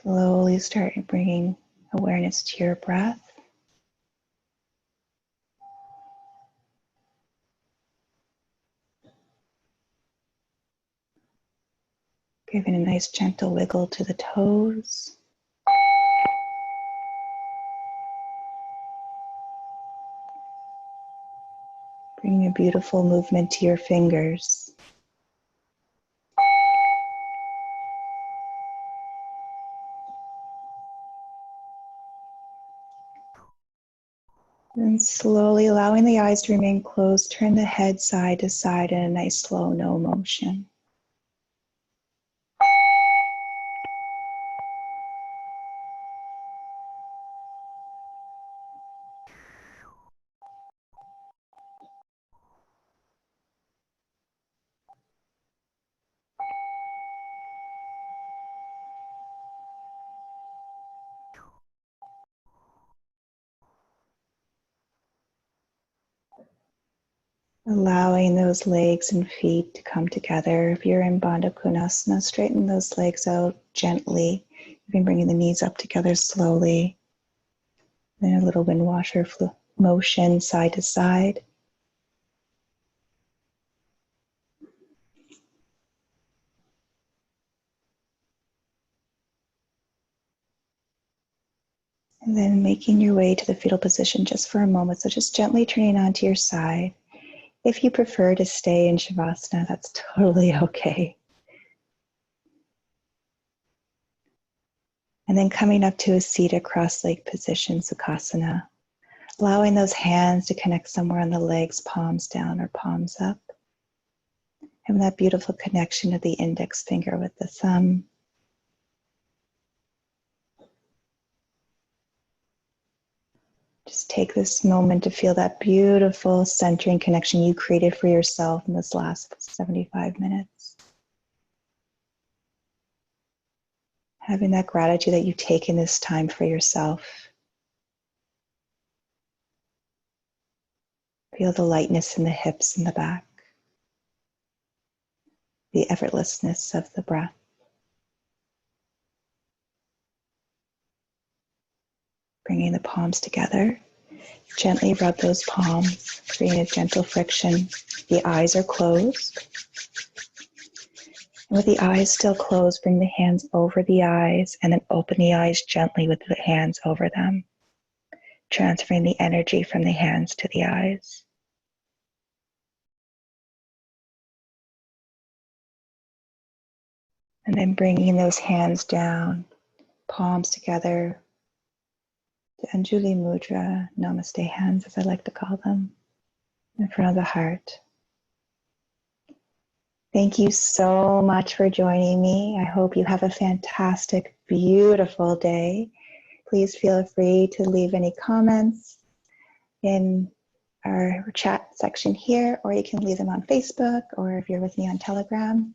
A: Slowly start bringing awareness to your breath. Giving a nice gentle wiggle to the toes. Bringing a beautiful movement to your fingers. And slowly allowing the eyes to remain closed, turn the head side to side in a nice slow no motion. Allowing those legs and feet to come together. If you're in Bandha Konasana, straighten those legs out gently. You can bring the knees up together slowly. Then a little wind washer motion side to side. And then making your way to the fetal position just for a moment. So just gently turning onto your side. If you prefer to stay in Shavasana, that's totally okay. And then coming up to a seated cross-legged position, Sukhasana. Allowing those hands to connect somewhere on the legs, palms down or palms up. Having that beautiful connection of the index finger with the thumb. Just take this moment to feel that beautiful centering connection you created for yourself in this last 75 minutes. Having that gratitude that you've taken this time for yourself. Feel the lightness in the hips and the back. The effortlessness of the breath. Bringing the palms together. Gently rub those palms, create a gentle friction. The eyes are closed. With the eyes still closed, bring the hands over the eyes and then open the eyes gently with the hands over them, transferring the energy from the hands to the eyes. And then bringing those hands down, palms together, the Anjali Mudra, Namaste hands as I like to call them, in front of the heart. Thank you so much for joining me. I hope you have a fantastic, beautiful day. Please feel free to leave any comments in our chat section here, or you can leave them on Facebook, or if you're with me on Telegram,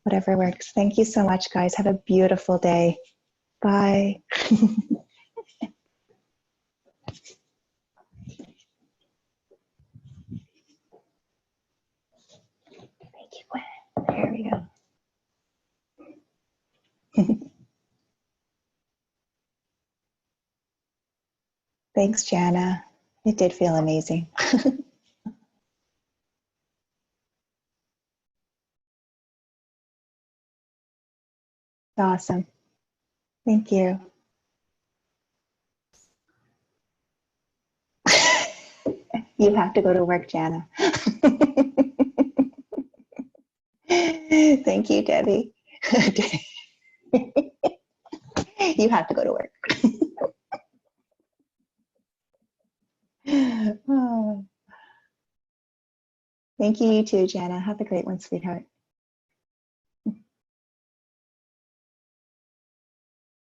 A: whatever works. Thank you so much, guys. Have a beautiful day. Bye. Thank you, Gwen. Here we go. Thanks, Jana. It did feel amazing. Awesome. Thank you. You have to go to work, Jana. Thank you, Debbie. You have to go to work. Oh. Thank you, you too, Jana. Have a great one, sweetheart.